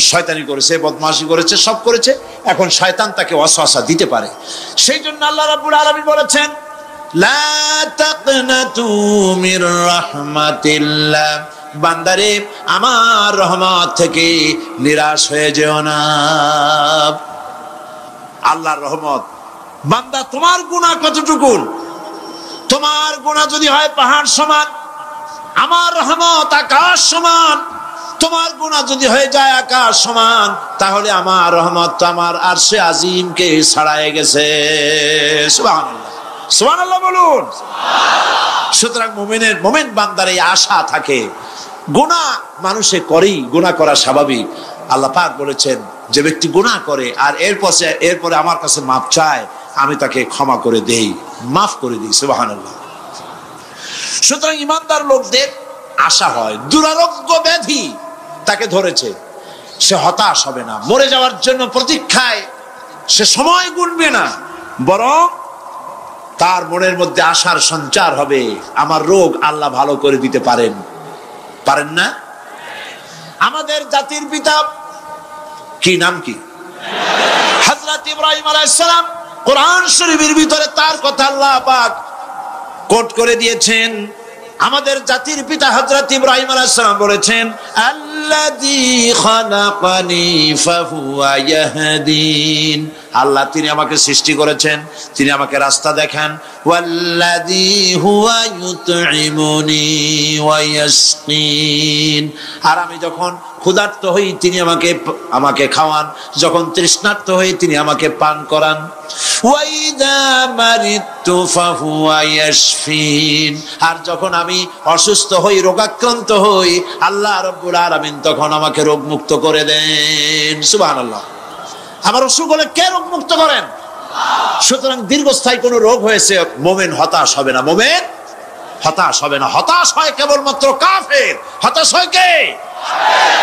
শয়তানি করেছে, বদমাশি করেছে, সব করেছে। এখন শয়তান তাকে ওয়াসওয়াসা দিতে পারে। সেই জন্য আল্লাহ রাব্বুল আলামিন বলেছেন, লা তাকনাতু মির রাহমাতিল্লাহ, বান্দারে আমার রহমত থেকে নিরাশ হয়ে যেও না। আল্লাহর রহমত, বান্দা তোমার গুনাহ কতটুকু? তোমার গুনাহ যদি হয় পাহাড় সমান, আমার রহমত আকাশ সমান। তোমার গুনাহ যদি হয়ে যায় আকাশ সমান, তাহলে আমার রহমত তো আমার আরশে আজিমকে ছাড়ায় গেছে। সুবহানাল্লাহ, সুবহানাল্লাহ বলুন। সুতরাং মুমিন বান্দার এই আশা থাকে। গুনাহ মানুষে করেই, গুনাহ করা স্বাভাবিক। আল্লাহ পাক বলেছেন, যে ব্যক্তি গুনাহ করে আর এরপরে আমার কাছে মাপ চায়, আমি তাকে ক্ষমা করে দেই, মাফ করে দিই। সুবহানাল্লাহ। সুতরাং ইমানদার লোকদের আশা হয়, দুরারোগ্য ব্যাধি তাকে ধরেছে, সে হতাশ হবে না, মরে যাওয়ার জন্য প্রতীক্ষায় সে সময় গুনবে না, বরং তার মনের মধ্যে আশার সঞ্চার হবে, আমার রোগ আল্লাহ ভালো করে দিতে পারেন। পারেন না? আমাদের জাতির পিতা কি নাম কি? হযরত ইব্রাহিম আলাইহিস সালাম। কোরআন শরীফের ভিতরে তার কথা আল্লাহ পাক কোট করে দিয়েছেন। আমাদের জাতির পিতা হযরত ইব্রাহিম আলাইহিস সালাম বলেছেন, আল্লাযী খালাকানি ফাহুয়া ইয়াহদিন। আল্লাহ তিনি আমাকে সৃষ্টি করেছেন, তিনি আমাকে রাস্তা দেখান। ওয়াল্লাযী হুয়া ইউতঈমুনি ওয়া ইয়াসকিন। আর আমি যখন ক্ষুধার্ত হই তিনি আমাকে খাওয়ান, যখন তৃষ্ণার্ত হই তিনি আমাকে পান করান। ওয়াইদা মারিতু ফাহুয়া ইয়াশফিন। আর যখন আমি অসুস্থ হই, রোগাক্রান্ত হই, আল্লাহ রাব্বুল আলামিন তখন আমাকে রোগ মুক্ত করে দেন। সুবহানাল্লাহ। আমার অসুখ হলে কে রোগ মুক্ত করেন? সুতরাং দীর্ঘস্থায়ী কোন রোগ হয়েছে, মুমিন হতাশ হবে না, মুমিন হতাশ হবে না। হতাশ হয় কেবলমাত্র কাফের। হতাশ হয় কে?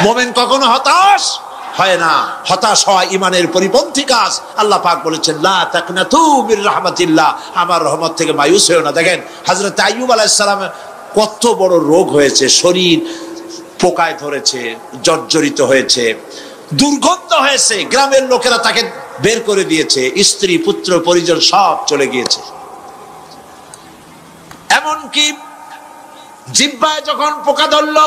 মুমিন কখনো হতাশ হয় না। হতাশ হওয়া ইমানের পরিপন্থী কাজ। আল্লাহ পাক বলেছেন, লা তাকনাতু মির রাহমাতিল্লাহ, আমার রহমত থেকে মায়ুস হয়ো না। দেখেন হযরত আইয়ুব আলাইহিস সালামের কত বড় রোগ হয়েছে, শরীর পোকায় ধরেছে, জর্জরিত হয়েছে, দুর্গন্ধ হয়েছে, গ্রামের লোকেরা তাকে বের করে দিয়েছে, স্ত্রী পুত্র পরিজন সব চলে গিয়েছে। এমনকি জিহ্বায় যখন পোকা ধরল,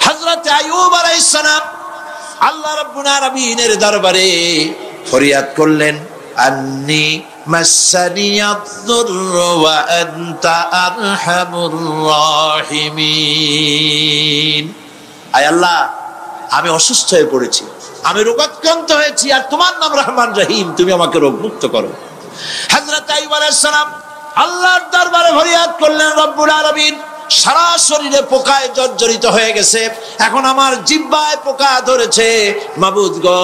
হযরত আইয়ুব আলাইহিস সালাম আল্লাহ রাব্বুল আলামিনের দরবারে ফরিয়াদ করলেন, আন্নী মাসানিয়াদ-দুররু ওয়া আনতা আরহামুর রাহিমিন। আয় আল্লাহ, আমি অসুস্থ হয়ে পড়েছি, আমি রোগাক্রান্ত হয়েছি, আর তোমার নাম রহমান রহিম, তুমি আমাকে রোগ মুক্ত করো। হযরত আইয়ুব আলাইহিস সালাম আল্লাহর দরবারে ফরিয়াদ করলেন, রব্বুল আলামিন সারা শরীরে পোকায় জর্জরিত হয়ে গেছে, এখন আমার জিহ্বায় পোকা ধরেছে, মাবুদ গো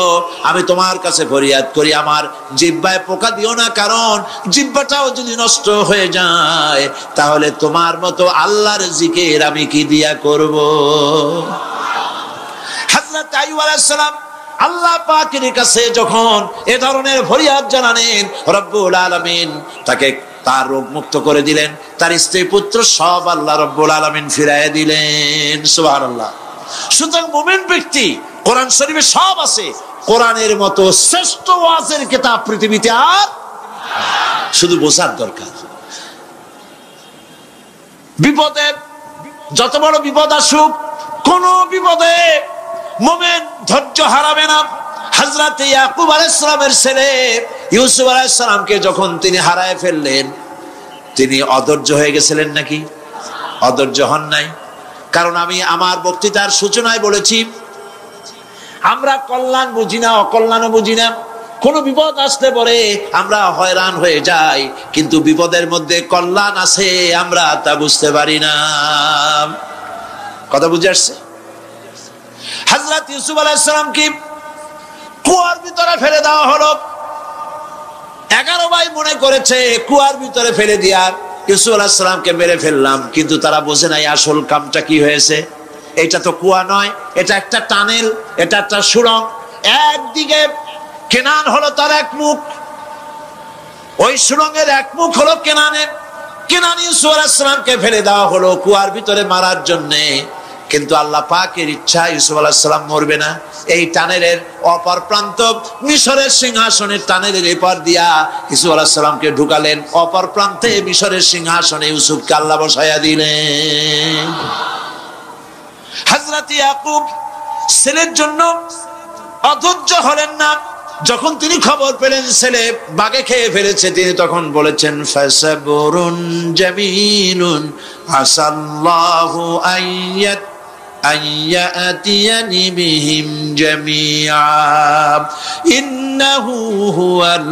আমি তোমার কাছে ফরিয়াদ করি, আমার জিহ্বায় পোকা দিও না, কারণ জিহ্বাটাও যদি নষ্ট হয়ে যায় তাহলে তোমার মতো আল্লাহর জিকির আমি কি দিয়া করব। হযরত আইয়ুব আলাইহিস সালাম আল্লাহ পাকের কাছে যখন এ ধরনের ফরিয়াদ জানালেন, রব্বুল আলামিন তাকে তার রোগ মুক্ত করে দিলেন, তার স্ত্রী পুত্র সব আল্লাহ রব্বুল আলামিন ফিরাইয়া দিলেন। সুবহানাল্লাহ। সুতরাং মুমিন ব্যক্তি, কোরআন শরীফে সব আছে, কোরআনের মতো শ্রেষ্ঠ ওয়াজের কিতাব পৃথিবীতে আর শুধু বোঝার দরকার। বিপদে যত বড় বিপদ আসুক, কোন বিপদে মুমিন ধৈর্য হারাবে না। হযরত ইয়াকুব আলাইহিস সালামের ছেলে ইউসুফ আলাইহিস সালামকে যখন তিনি হারায় ফেললেন, তিনি অধৈর্য হয়ে গেছিলেন নাকি? অধৈর্য হন নাই। কারণ আমি আমার বক্তৃতার সূচনায় বলেছি, আমরা কল্যাণ বুঝি না, অকল্যাণও বুঝি না। কোন বিপদ আসতে পরে আমরা হয়রান হয়ে যাই, কিন্তু বিপদের মধ্যে কল্যাণ আছে আমরা তা বুঝতে পারি না। কথা বুঝে আসছে? হযরত ইউসুফ আলাইহিস সালামকে কুয়ার ভিতরে ফেলে দেওয়া হলো। 11 ভাই মনে করেছে কুয়ার ভিতরে ফেলে দিয়া ইউসুফ আলাইহিস সালামকে মেরে ফেললাম, কিন্তু তারা বোঝে নাই আসল কামটা কি হয়েছে। এটা তো কুয়া নয়, এটা একটা টানেল, এটা একটা সুড়ঙ্গ। একদিকে কেনান হলো তার এক মুখ, ওই সুড়ঙ্গের এক মুখ হলো কেনানের। কেনান ইউসুফ আলাইহিস সালামকে ফেলে দেওয়া হলো কুয়ার ভিতরে মারার জন্য, কিন্তু আল্লাহ পাকের ইচ্ছা ইউসুফ আলাইহিস সালাম মরবে না। এই টানেলের অপর প্রান্ত মিশরের সিংহাসনের টানেলের এপার দিয়া ইউসুফ আলাইহিস সালামকে ঢুকালেন, অপর প্রান্তে মিশরের সিংহাসনে ইউসুফকে আল্লাহ বসায়া দিলেন। হযরত ইয়াকুব ছেলের জন্য অধৈর্য হলেন না। যখন তিনি খবর পেলেন ছেলে বাঘে খেয়ে ফেলেছে, তিনি তখন বলেছেন ফাসাবরুন জামিলুন আসাল্লাহু আইয়াতিয়ানি বিহিম জামিআ ইন্নাহু হুয়াল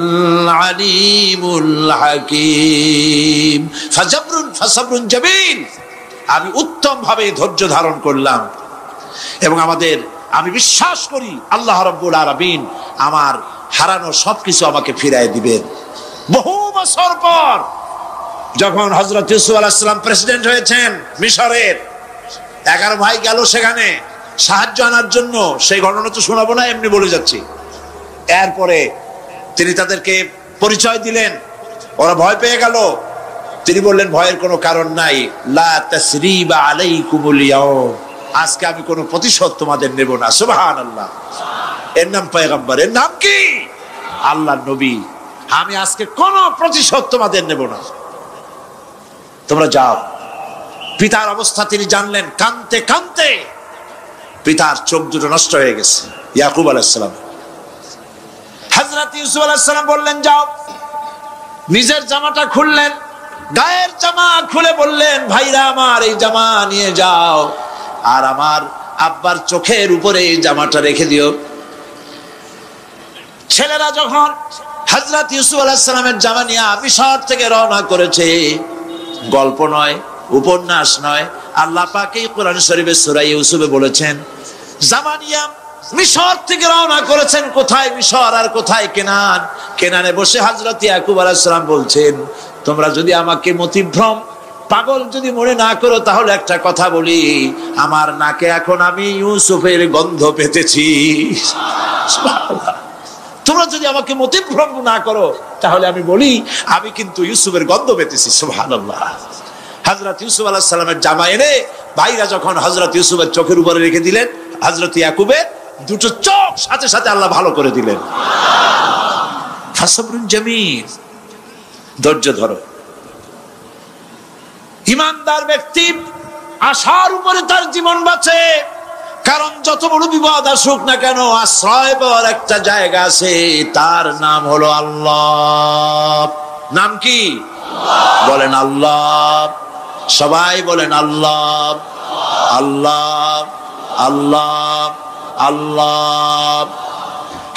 আলিমুল হাকীম। ফাসাবরুন জামিল, আমি উত্তম ভাবে ধৈর্য ধারণ করলাম এবং আমি বিশ্বাস করি আল্লাহ রাব্বুল আলামিন আমার হারানো সবকিছু আমাকে ফিরিয়ে দিবেন। বহু বছর পর যখন হযরত ইউসুফ আলাইহিস সালাম প্রেসিডেন্ট হয়েছেন মিশরের, 11 ভাই গেল সেখানে সাহায্য আনার জন্য। সেই ঘটনা তো শোনাবো না, এমনি বলে যাচ্ছি। এরপরে তিনি তাদেরকে পরিচয় দিলেন, ওরা ভয় পেয়ে গেল। তিনি বললেন ভয়ের কোনো কারণ নাই, লা তাসরিবা আলাইকুমুল ইয়াউম, আজকে আমি কোনো প্রতিশোধ তোমাদের নেব না। সুবহানাল্লাহ। এর নাম পয়গম্বর, এর নাম কি? আল্লাহর নবী। আমি আজকে কোনো প্রতিশোধ তোমাদের নেব না, তোমরা যাও। পিতার অবস্থা তিনি জানলেন, কাঁদতে কাঁদতে পিতার চোখ দুটো নষ্ট হয়ে গেছে। ইয়াকুব আলাইহিস সালাম, হযরত ইউসুফ আলাইহিস সালাম বললেন যাও। নিজের জামাটা খুললেন, গায়ের জামা খুলে বললেন ভাইরা আমার এই জামা নিয়ে যাও, আর আমার আব্বার চোখের উপরে এই জামাটা রেখে দিও। ছেলেরা যখন হযরত ইউসুফ আলাইহিস সালামের জামা নিয়ে মিশর থেকে রওনা করেছে, গল্প নয়, উপন্যাস নয়, আল্লাহ পাক এই কোরআন শরীফে সূরা ইউসুফে বলেছেন জামা নিয়ে মিশর থেকে রওনা করেছেন। কোথায় মিশর আর কোথায় কেনান? কেনানে বসে হযরত ইয়াকুব আলাইহিস সালাম বলছেন তোমরা যদি আমাকে মতিভ্রম পাগল যদি মনে না করো, তাহলে একটা কথা বলি, আমার নাকে এখন আমি ইউসুফের গন্ধ পেতেছি। তোমরা যদি আমাকে মতিভ্রম না করো, তাহলে আমি বলি আমি কিন্তু ইউসুফের গন্ধ পেতেছি। সুবহানাল্লাহ। হযরত ইউসুফ আলাইহিস সালামের জামা এনে ভাইরা যখন হযরত ইউসুফের চোখের উপরে রেখে দিলেন, হযরত ইয়াকুবের দুটো চোখ সাথে সাথে আল্লাহ ভালো করে দিলেন। ফাসাবরুন জামিল, ধৈর্য ধরো। ইমানদার ব্যক্তি আশার উপরে তার জীবন বাঁচে, কারণ যত বড় বিপদ আসুক না কেন আশ্রয় পাওয়ার একটা জায়গা আছে, তার নাম হলো আল্লাহ। নাম কি? বলেন আল্লাহ। সবাই বলেন আল্লাহ আল্লাহ আল্লাহ আল্লাহ।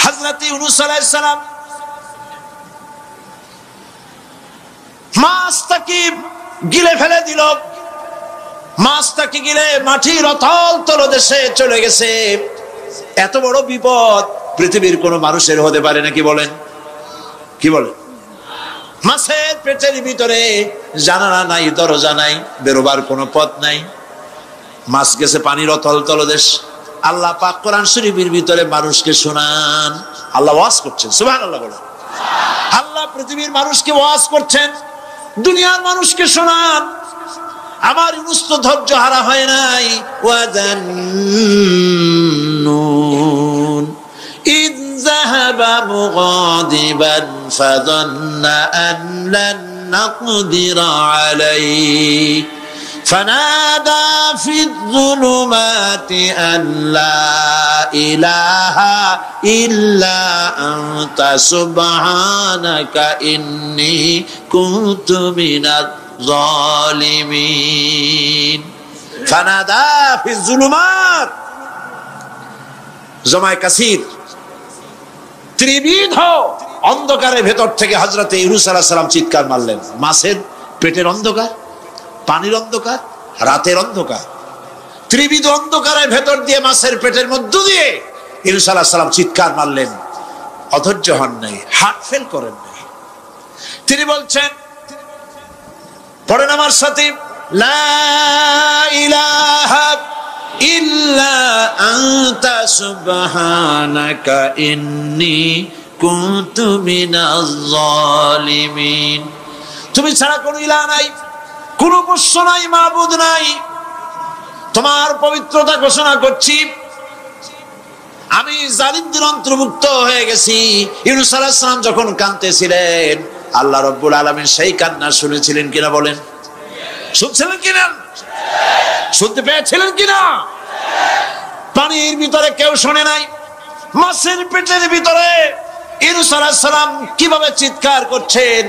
হযরত ইউনূস আলাইহিস সালাম মাছটাকে গিলে ফেলে দিল, মাছটাকে গিলে মাটির অতল তলদেশে চলে গেছে। এত বড় বিপদ পৃথিবীর কোন মানুষের হতে পারে নাকি? বলেন, কি বলেন? মাছের পেটের ভিতরে জানালা নাই, দরজা নাই, বেরোবার কোনো পথ নাই। মাছ গেছে পানির অতল তলদেশ। আল্লাহ পাক কোরআন শরীফের ভিতরে মানুষকে শোনান, আল্লাহ ওয়াজ করছেন। সুবহানাল্লাহ বলেন। আল্লাহ পৃথিবীর মানুষকে ওয়াজ করছেন, দুনিয়ার মানুষকে শোনান। আমার ইউনূস তো ধৈর্য হারা হয় নাই। ওয়াযান্নুন ইয যাহাবা মুগাদিবান ফাযান্না আন লান নাকদিরা আলাইহি ফানাদা ফিয-যুলুমাতি আল্লা ইলাহা ইল্লা আনতা সুবহানাকা ইন্নী কুনতু মিনাজ জালিমিন। ফানাদা ফিয-যুলুমাত, জমায়ে কাসির, ত্রিবিধ অন্ধকারের ভেতর থেকে হযরত ইউনূস আলাইহিস সালাম চিৎকার মারলেন। মাছের পেটের অন্ধকার, পানির অন্ধকার, রাতের অন্ধকার, ত্রিবিধ অন্ধকারের ভেতর দিয়ে মাছের পেটের মধ্য দিয়ে ইউনূস আলাইহিস সালাম চিৎকার মারলেন। অধৈর্য হন নাই, হার্ট ফেল করেন নাই। তিনি বলছেন, পড়েন আমার সাথে, লা ইলাহা ইল্লা আনতা সুবহানাকা ইন্নী কুনতু মিনাজ জালিমিন। তুমি ছাড়া কোনো ইলাহ নাই, কোনো পোষ্য নাই, মাবুদ নাই, তোমার পবিত্রতা ঘোষণা করছি, আমি জালিমদের অন্তর্ভুক্ত হয়ে গেছি। ইউনূস আলাইহিস সালাম যখন কাঁদতেছিলেন, আল্লাহ রাব্বুল আলামিন সেই কান্না শুনেছিলেন কিনা বলেন? শুনছিলেন কিনা? শুনতে পেয়েছিলেন কিনা? পানির ভিতরে কেউ শোনে নাই, মাছের পেটের ভিতরে ইউনূস আলাইহিস সালাম কিভাবে চিৎকার করছেন,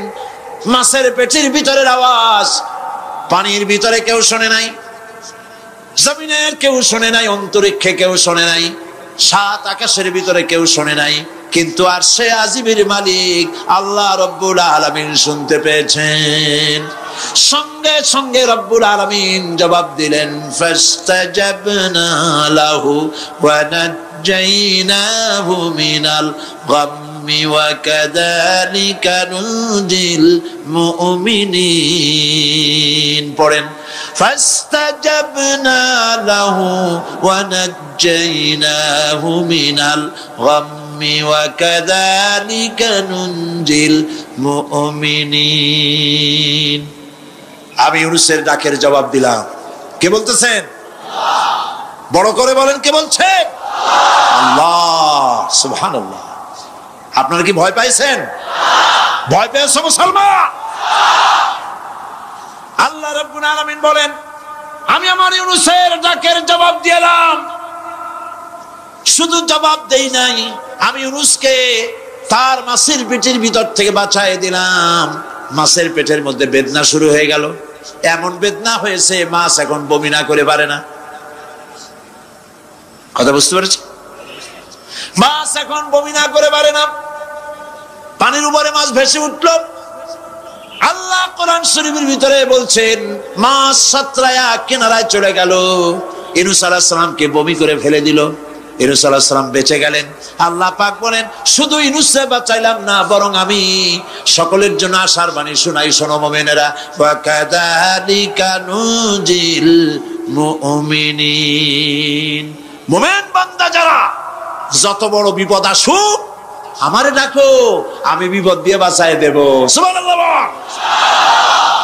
মাছের পেটের ভিতরের আওয়াজ পানির ভিতরে কেউ শোনে নাই, জমিনের কেউ শোনে নাই, অন্তরিক্ষে কেউ শোনে নাই, সাত আকাশের ভিতরে কেউ শোনে নাই, কিন্তু আরশে আজিমের মালিক আল্লাহ রব্বুল আলামিন শুনতে পেয়েছেন। সঙ্গে সঙ্গে রব্বুল আলামিন জবাব দিলেন, ফাস্তাজাবনা লাহু ওয়া নাজ্জাইনাহু মিনাল গাম্মি ওয়া কাযালিকা নুনজিল মুমিনিন। পড়েন, ফাস্তাজাবনা লাহু ওয়া নাজ্জাইনাহু মিনাল গাম্মি ওয়া কাযালিকা নুনজিল মুমিনিন। আমি ইউনূসের ডাকের জবাব দিলাম। কে বলতেছেন? বড় করে বলেন, কে বলছেন? আল্লাহ। সুবহানাল্লাহ। আপনারা কি ভয় পাইছেন? ভয় পেয়েছো মুসলমান? আল্লাহ রাব্বুল আলামিন বলেন, আমি আমার ইউনূসের ডাকের জবাব দিলাম। শুধু জবাব দেই নাই, আমি ইউনূসকে তার মাছের পেটের ভিতর থেকে বাঁচায় দিলাম। মাছের পেটের মধ্যে বেদনা শুরু হয়ে গেল, এমন বেদনা হয়েছে মাছ এখন বমি না করে পারে না। কথা বুঝতে পেরেছি? মাছ এখন বমি না করে পারে না, পানির উপরে মাছ ভেসে উঠল। আল্লাহ কোরআন শরীফের ভিতরে বলছেন, মাছ সাতরায়া কিনারায় চলে গেল, ইউনূস আলাইহিস সালামকে বমি করে ফেলে দিল। ইউনূস আলাইহিস সালাম বেঁচে গেলেন। আল্লাহ পাক বলেন, শুধু ইউনূসকে বাঁচাইলাম না, বরং আমি সকলের জন্য আশার বাণী শোনাই, শোনো মুমিনেরা, ওয়া কাযালিকা নুনজিল মুমিনিন। মুমিন বান্দা যারা, যত বড় বিপদ আসুক আমারে ডাকো, আমি বিপদ দিয়ে বাঁচাই দেব। সুবহানাল্লাহ।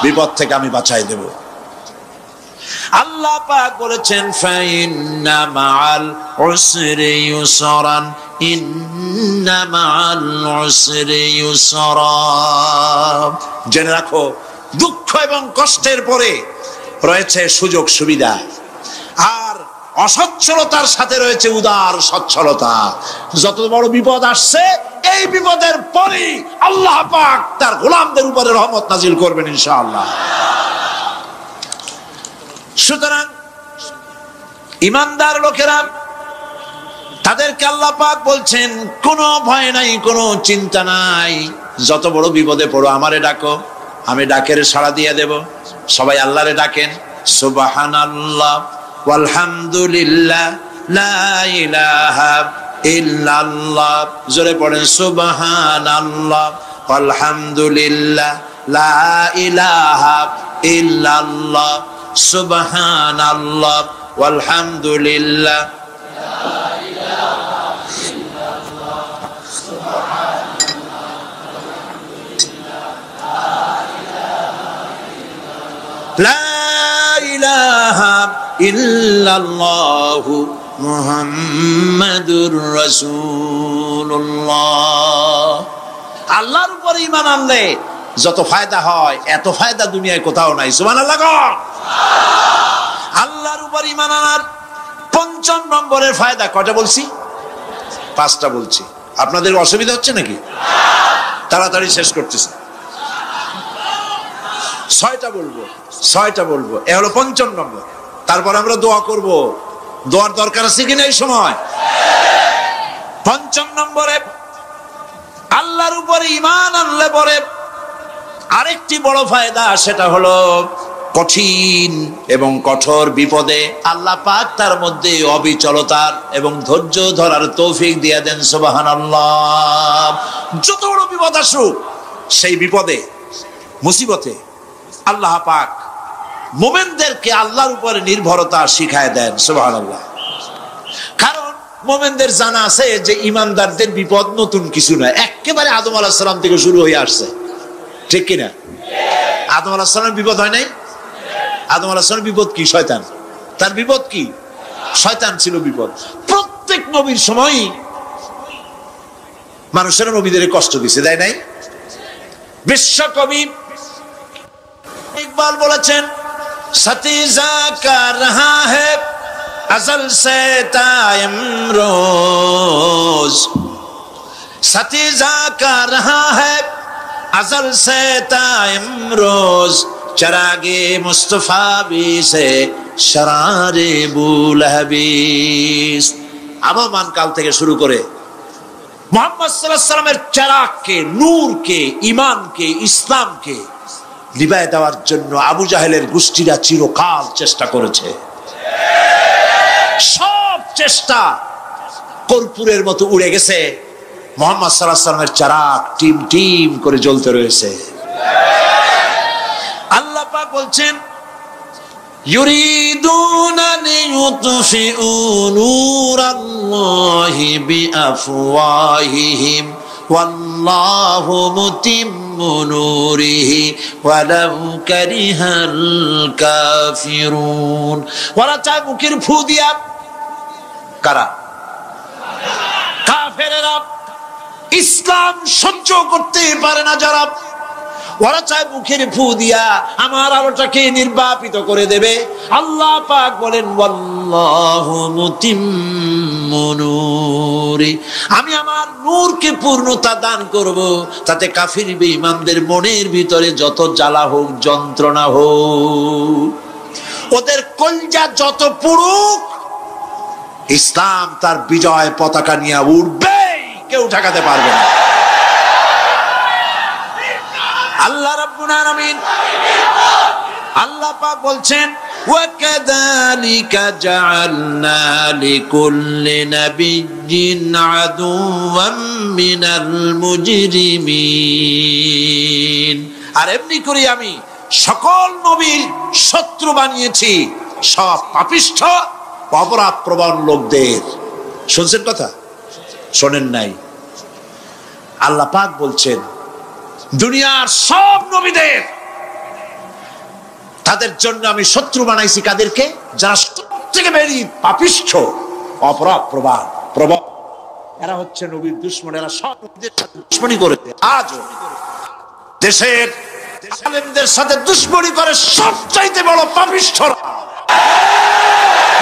বিপদ থেকে আমি বাঁচাই দেব। আল্লাহ পাক বলেছেন, ফাইন্না মাআল উসরি ইউসরান, ইন্না মাআল উসরি ইউসরা। জেনে রাখো, দুঃখ এবং কষ্টের পরে রয়েছে সুযোগ সুবিধা, আর অসচ্ছলতার সাথে রয়েছে উদার সচ্ছলতা। যত বড় বিপদ আসছে, এই বিপদের পরে আল্লাহ পাক তার গোলামদের উপরে রহমত নাজিল করবেন ইনশাআল্লাহ। সুতরাং ঈমানদার লোকেরা, তাদেরকে আল্লাহ পাক বলছেন, কোনো ভয় নাই, কোনো চিন্তা নাই, যত বড় বিপদে পড়ো আমারে ডাকো, আমি ডাকের সাড়া দিয়ে দেব। সবাই আল্লাহরে ডাকেন, সুবহানাল্লাহ ওয়ালহামদুলিল্লাহ লা ইলাহা ইল্লাল্লাহ। জোরে পড়েন, সুবহানাল্লাহ ওয়ালহামদুলিল্লাহ লা ইলাহা ইল্লাল্লাহ, সুবহানাল্লাহ ওয়ালহামদুলিল্লাহ লা ইলাহা ইল্লাল্লাহু মুহাম্মাদুর রাসূলুল্লাহ। আল্লাহর উপর ঈমান আনলে যত ফায়দা হয়, এত ফায়দা দুনিয়ায় কোথাও নাই। সুবহানাল্লাহ। আল্লাহর উপর ঈমান আনার পঞ্চম নম্বরের ফায়দা কয়টা বলছি? 5টা বলছি। আপনাদের অসুবিধা হচ্ছে নাকি? তাড়াতাড়ি শেষ করতেছে। 6টা বলবো। এ হলো পঞ্চম নম্বর। তারপর আমরা দোয়া করব। দোয়ার দরকার আছে কিনা এই সময়? পঞ্চম নম্বরে আল্লাহর উপরে ঈমান আনলে পরে আরেকটি বড় ফায়দা, সেটা হলো কঠিন এবং কঠোর বিপদে আল্লাহ পাক তার মধ্যে অবিচলতার এবং ধৈর্য ধরার তৌফিক দিয়ে দেন। সুবহানাল্লাহ। যত বড় বিপদ আসুক, সেই বিপদে মুসিবতে আল্লাহ পাক মুমিনদেরকে আল্লাহর উপরে নির্ভরতা শিখায় দেন। সুবহানাল্লাহ। কারণ মুমিনদের জানা আছে যে ঈমানদারদের বিপদ নতুন কিছু নয়, একেবারে আদম আলাইহিস সালাম থেকে শুরু হয়ে আসছে। ঠিক কিনা? আদম আলাইহিস সালামের বিপদ হয় নাই? আদম আলাইহিস সালামের বিপদ কি? শয়তান। তার বিপদ কি? শয়তান ছিল বিপদ। প্রত্যেক নবীর সময়ই মানুষেরা নবীদের কষ্ট দিছে, তাই নাই? বিশ্বকবি ইকবাল বলেছেন, সতীজা কা রহা হ্যায় अज़ल से तायम रोज, सतीजा का रहा है अज़ल से तायम रोज, चरागे मुस्तफा भी से शरारे बुलहबीस। আবহমান কাল থেকে শুরু করে মুহাম্মদ সাল্লাল্লাহু আলাইহি সাল্লামের চিরাগকে, নূরকে, ঈমানকে, ইসলামকে নিভায়ে দেওয়ার জন্য আবু জাহেলের গোষ্ঠীরা চিরকাল চেষ্টা করেছে। সব চেষ্টা কর্পূরের মতো উড়ে গেছে, মুহাম্মদ সাল্লাল্লাহু আলাইহি ওয়াসাল্লামের চিরাগ টিম টিম করে জ্বলতে রয়েছে। আল্লাহ পাক বলছেন, ইউরিদুনা লিইউতফিউ নূরাল্লাহি বিআফওয়াহিহিম ওয়াল্লাহু মুতিম্মু নূরিহি ওয়ালাউ কারিহাল কাফিরুন। ওরা চায় মুখের ফু দিয়া, কারা? কাফেরেরা। ইসলাম সহ্য করতে পারে না যারা, ওরা চায় মুখের ফু দিয়া আমার আলোটাকে নির্বাপিত করে দেবে। আল্লাহ পাক বলেন, ওয়াল্লাহু মুতিম্মু নূরি, আমি আমার নূরকে পূর্ণতা দান করব, তাতে কাফির বেঈমানদের মনের ভিতরে যত জ্বালা হোক, যন্ত্রণা হোক, ওদের কলজা যত পুড়ুক, ইসলাম তার বিজয় পতাকা নিয়ে উঠবে, কেউ ঠেকাতে পারবে না। আল্লাহ রাব্বুল আলামিন, আল্লাহ পাক বলছেন, ওয়া কাযালিকা জাআলনা লিকুল্লি নাবিয়্যিন আদুওয়াম মিনাল মুজরিমিন। আর এমনি করে আমি সকল নবীর শত্রু বানিয়েছি সব পাপিষ্ঠ অপরাধ প্রবণ লোকদের। শুনছেন কথা? শোনেন নাই? আল্লাহ পাক বলছেন, দুনিয়ার সব নবীদের তাদের জন্য আমি শত্রু বানাইছি। কাদেরকে? যারা সবথেকে বেশি পাপিষ্ঠ, অপরাধ প্রবণ। এরা হচ্ছে নবীর দুশমন। এরা সব নবীদের সাথে দুশমনি করেছে। আজও দেশের আলেমদের সাথে দুশমনি করে সবচাইতে বড় পাপিষ্ঠরা।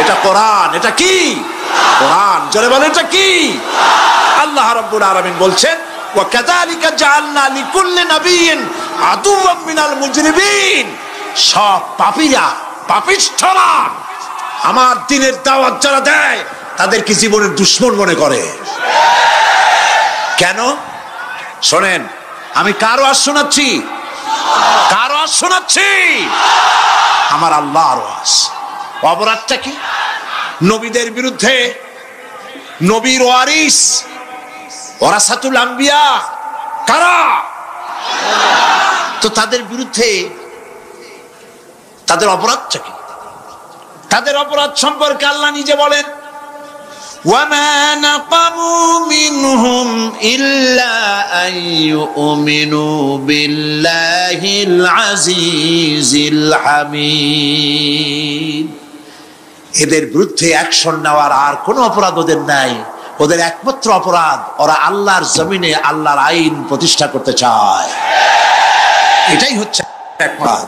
এটা কোরআন। এটা কি? কোরআন। জোরে বলেন, এটা কি? আল্লাহ রাব্বুল আলামিন বলছেন, ওয়া কাযালিকা জাআলনা লিকুল্লি নাবিয়্যিন আদুওয়াম মিনাল মুজরিমিন। সব পাপীরা, পাপিষ্ঠরা আমার দ্বীনের দাওয়াত যারা দেয় তাদেরকে জীবনের দুশমন মনে করে। কেন? শোনেন, আমি কার ওয়াজ শোনাচ্ছি? কার ওয়াজ শোনাচ্ছি? আমার আল্লাহর ওয়াজ। অপরাধটা কি? নবীদের বিরুদ্ধে, নবীর ওয়ারিস ওয়ারাসাতুল আম্বিয়া কারা? তো তাদের বিরুদ্ধে তাদের অপরাধটা কি? তাদের অপরাধ সম্পর্কে আল্লাহ নিজে বলেন, ওয়ামা নাকামু মিনহুম ইল্লা আইয়ুমিনু বিল্লাহিল আজিজিল হামিদ। এদের বিরুদ্ধে অ্যাকশন নেওয়ার আর কোনো অপরাধ ওদের নাই। ওদের একমাত্র অপরাধ, ওরা আল্লাহর জমিনে আল্লাহর আইন প্রতিষ্ঠা করতে চায়। এটাই হচ্ছে অপরাধ।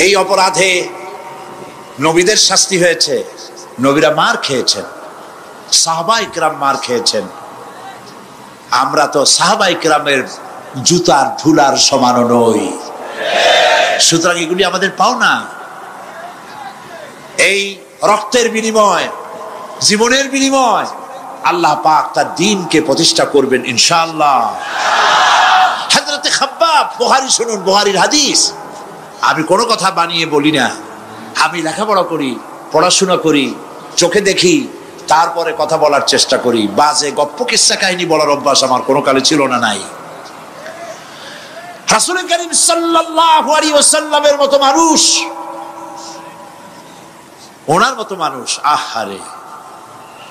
এই অপরাধে নবীদের শাস্তি হয়েছে, নবীরা মার খেয়েছেন, সাহাবায়ে কেরাম মার খেয়েছেন। আমরা তো সাহাবায়ে কেরামের জুতার ধুলার সমানও নই, সুতরাং এগুলি আমাদের পাওনা। এই রক্তের বিনিময়, জীবনের বিনিময় আল্লাহ পাক তার দ্বীনকে প্রতিষ্ঠা করবেন ইনশাআল্লাহ। হযরতে খাব্বাব, বুখারী শুনুন, বুখারীর হাদিস। আমি কোনো কথা বানিয়ে বলি না, আমি লেখাপড়া করি, পড়াশোনা করি, চোখে দেখি, তারপরে কথা বলার চেষ্টা করি। বাজে গপ্প কিস্সা কাহিনী বলার অভ্যাস আমার কোনো কালে ছিল না, নাই। রাসূল করিম সাল্লাল্লাহু আলাইহি ওয়াসাল্লামের মতো মানুষ, ওনার মতো মানুষ, আহারে,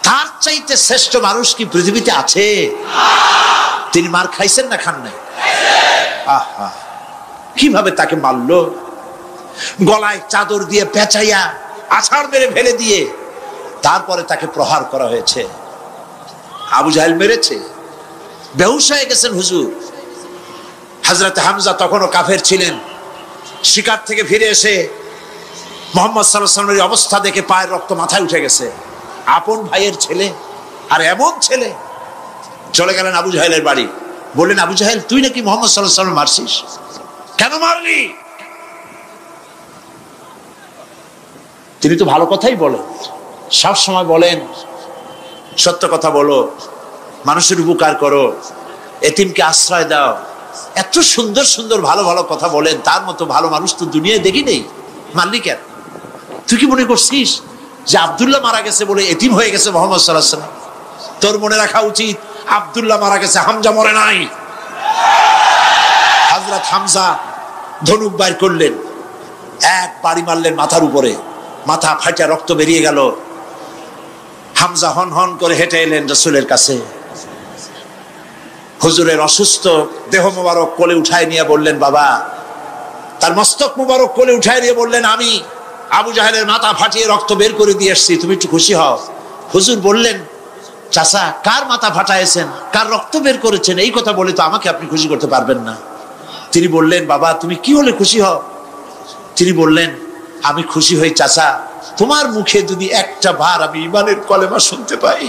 তার চাইতে শ্রেষ্ঠ মানুষ কি পৃথিবীতে আছে? তিনি মার খাইছেন না খান নাই? আহা, কিভাবে তাকে মারলো! গলায় চাদর দিয়ে পেঁচাইয়া আছাড় মেরে ফেলে দিয়ে তারপরে তাকে প্রহার করা হয়েছে। আবু জাহেল মেরেছে, বেহুশ হয়ে গেছেন হুজুর। হযরত হামজা তখনও কাফের ছিলেন। শিকার থেকে ফিরে এসে মুহাম্মদ সাল্লাল্লাহু আলাইহি ওয়াসাল্লামের অবস্থা দেখে পায়ের রক্ত মাথায় উঠে গেছে। আপন ভাইয়ের ছেলে, আর এমন ছেলে। চলে গেলেন আবু জাহেলের বাড়ি, বললেন, আবু জাহেল, তুই নাকি মুহাম্মদ সাল্লাল্লাহু আলাইহি ওয়াসাল্লাম মারছিস, কেন মারলি? তিনি তো ভালো কথাই বলেন, সব সময় বলেন সত্য কথা বলো, মানুষের উপকার করো, এতিমকে আশ্রয় দাও। এত সুন্দর সুন্দর ভালো ভালো কথা বলেন, তার মতো ভালো মানুষ তো দুনিয়ায় দেখি নেই। মারলি কেন? তুই কি মনে করছিস যে আব্দুল্লাহ মারা গেছে বলে এতিম হয়ে গেছে মুহাম্মদ সাল্লাল্লাহু আলাইহি ওয়াসাল্লাম? তোর মনে রাখা উচিত, আব্দুল্লাহ মারা গেছে, হামজা মরে নাই। হযরত হামজা ধনুক বাইর করলেন, এক বাড়ি মারলেন মাথার উপরে, মাথা ফাটা রক্ত বেরিয়ে গেল। হামজা হন হন করে হেঁটে এলেন রাসূলের কাছে। হুজুরের অসুস্থ দেহ মোবারক কোলে উঠায় নিয়ে বললেন, বাবা, তার মস্তক মোবারক কোলে উঠায় নিয়ে বললেন, আমি আবু জাহেলের মাথা ফাটিয়ে রক্ত বের করে দিয়ে এসেছি, তুমি একটু খুশি হও। হুজুর বললেন, চাচা, কার মাথা ফাটাইছেন, কার রক্ত বের করেছেন, এই কথা বলে তো আমাকে আপনি খুশি করতে পারবেন না। তিনি বললেন, বাবা, তুমি কি হলে খুশি হও? তিনি বললেন, আমি খুশি হই চাচা, তোমার মুখে যদি একটা বার আমি ঈমানের কলেমা শুনতে পাই।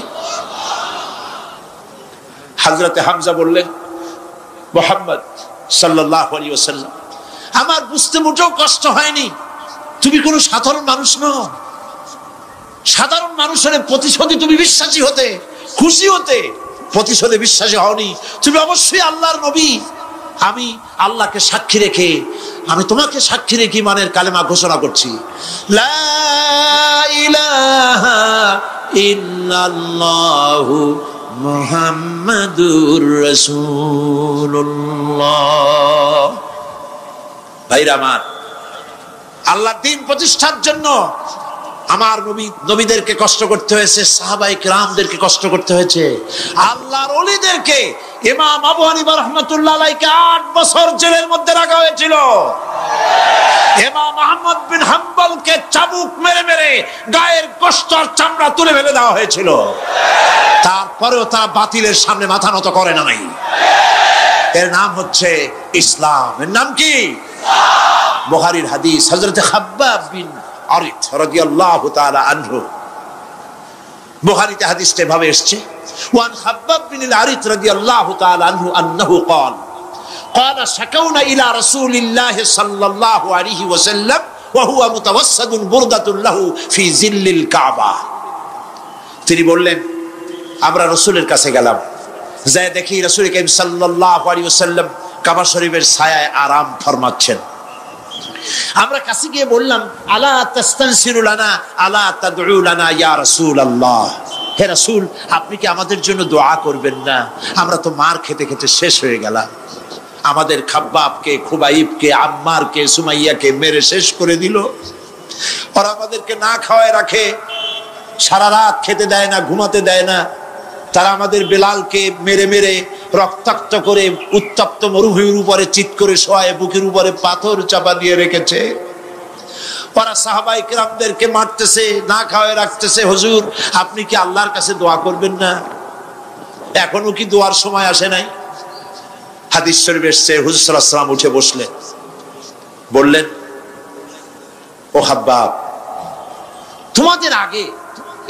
হযরতে হামজা বললেন, মুহাম্মদ সাল্লাল্লাহু আলাইহি ওয়াসাল্লাম, আমার বুঝতে মোটেও কষ্ট হয়নি, তুমি কোনো সাধারণ মানুষ নও। সাধারণ মানুষের প্রতিশোধে তুমি বিশ্বাসী হতে, খুশি হতে, প্রতিশোধে বিশ্বাসী হওনি। তুমি অবশ্যই আল্লাহর নবী। আমি আল্লাহকে সাক্ষী রেখে, আমি তোমাকে সাক্ষী রেখে ঈমানের কালেমা ঘোষণা করছি, লা ইলাহা ইল্লাল্লাহু মুহাম্মাদুর রাসূলুল্লাহ। ভাইরা আমার, আল্লাহর দ্বীন প্রতিষ্ঠার জন্য আমার নবীদেরকে কষ্ট করতে হয়েছে, সাহাবায়ে কেরামদেরকে কষ্ট করতে হয়েছে, আল্লাহর ওলিদেরকে। ইমাম আবু হানিফা রাহমাতুল্লাহ আলাইহিকে 8 বছর জেলের মধ্যে রাখা হয়েছিল। ইমাম আহমদ বিন হাম্বলকে চাবুক মেরে মেরে গায়ের গোশত আর চামড়া তুলে ফেলে দেওয়া হয়েছিল। তারপরেও তারা বাতিলের সামনে মাথা নত করে নাই। এর নাম হচ্ছে ইসলাম। এর নাম কি? বুখারীর হাদিস, হযরত খাব্বাব বিন আরিত রাদিয়াল্লাহু তাআলা আনহু। বুখারীতে হাদিসটা এভাবে এসেছে, ওয়ান খাব্বাব বিন আরিত রাদিয়াল্লাহু তাআলা আনহু আন্নাহু قال قال شكونا الى رسول الله صلى الله عليه وسلم وهو متوسد بردة له في ظل الكعبة। তিনি বললেন, আমরা রাসূলের কাছে গেলাম, যায় দেখি রাসূল করিম সাল্লাল্লাহু আলাইহি ওয়াসাল্লাম কাবা শরীফের ছায়ায় আরাম ফরমাচ্ছেন। আমরা কাছে গিয়ে বললাম, আলা তাস্তানসিরু লানা আলা তাদউ লানা ইয়া রাসূলুল্লাহ, হে রাসূল, আপনি কি আমাদের জন্য দোয়া করবেন না? আমরা তো মার খেতে খেতে শেষ হয়ে গেলাম। আমাদের খাব্বাবকে, খুবাইবকে, আম্মারকে, সুমাইয়াকে মেরে শেষ করে দিল। ওরা আমাদেরকে না খাওয়ায় রাখে, সারা রাত খেতে দেয় না, ঘুমাতে দেয় না। তারা আমাদের বেলালকে মেরে মেরে রক্তাক্ত করে উত্তপ্ত মরুভূমির উপরে চিৎ করে শোয়ায়, বুকের উপরে পাথর চাপা দিয়ে রেখেছে। ওরা সাহাবায়ে কেরামদেরকে মারতেছে, না খাওয়ায় রাখতেছে। হুজুর, আপনি কি আল্লাহর কাছে দোয়া করবেন না? এখনো কি দোয়ার সময় আসে নাই? হাদিস শরীফে এসেছে হুজুর সাল্লাল্লাহু আলাইহি ওয়াসাল্লাম উঠে বসলেন, বললেন, ও হাব্বাব, তোমাদের আগে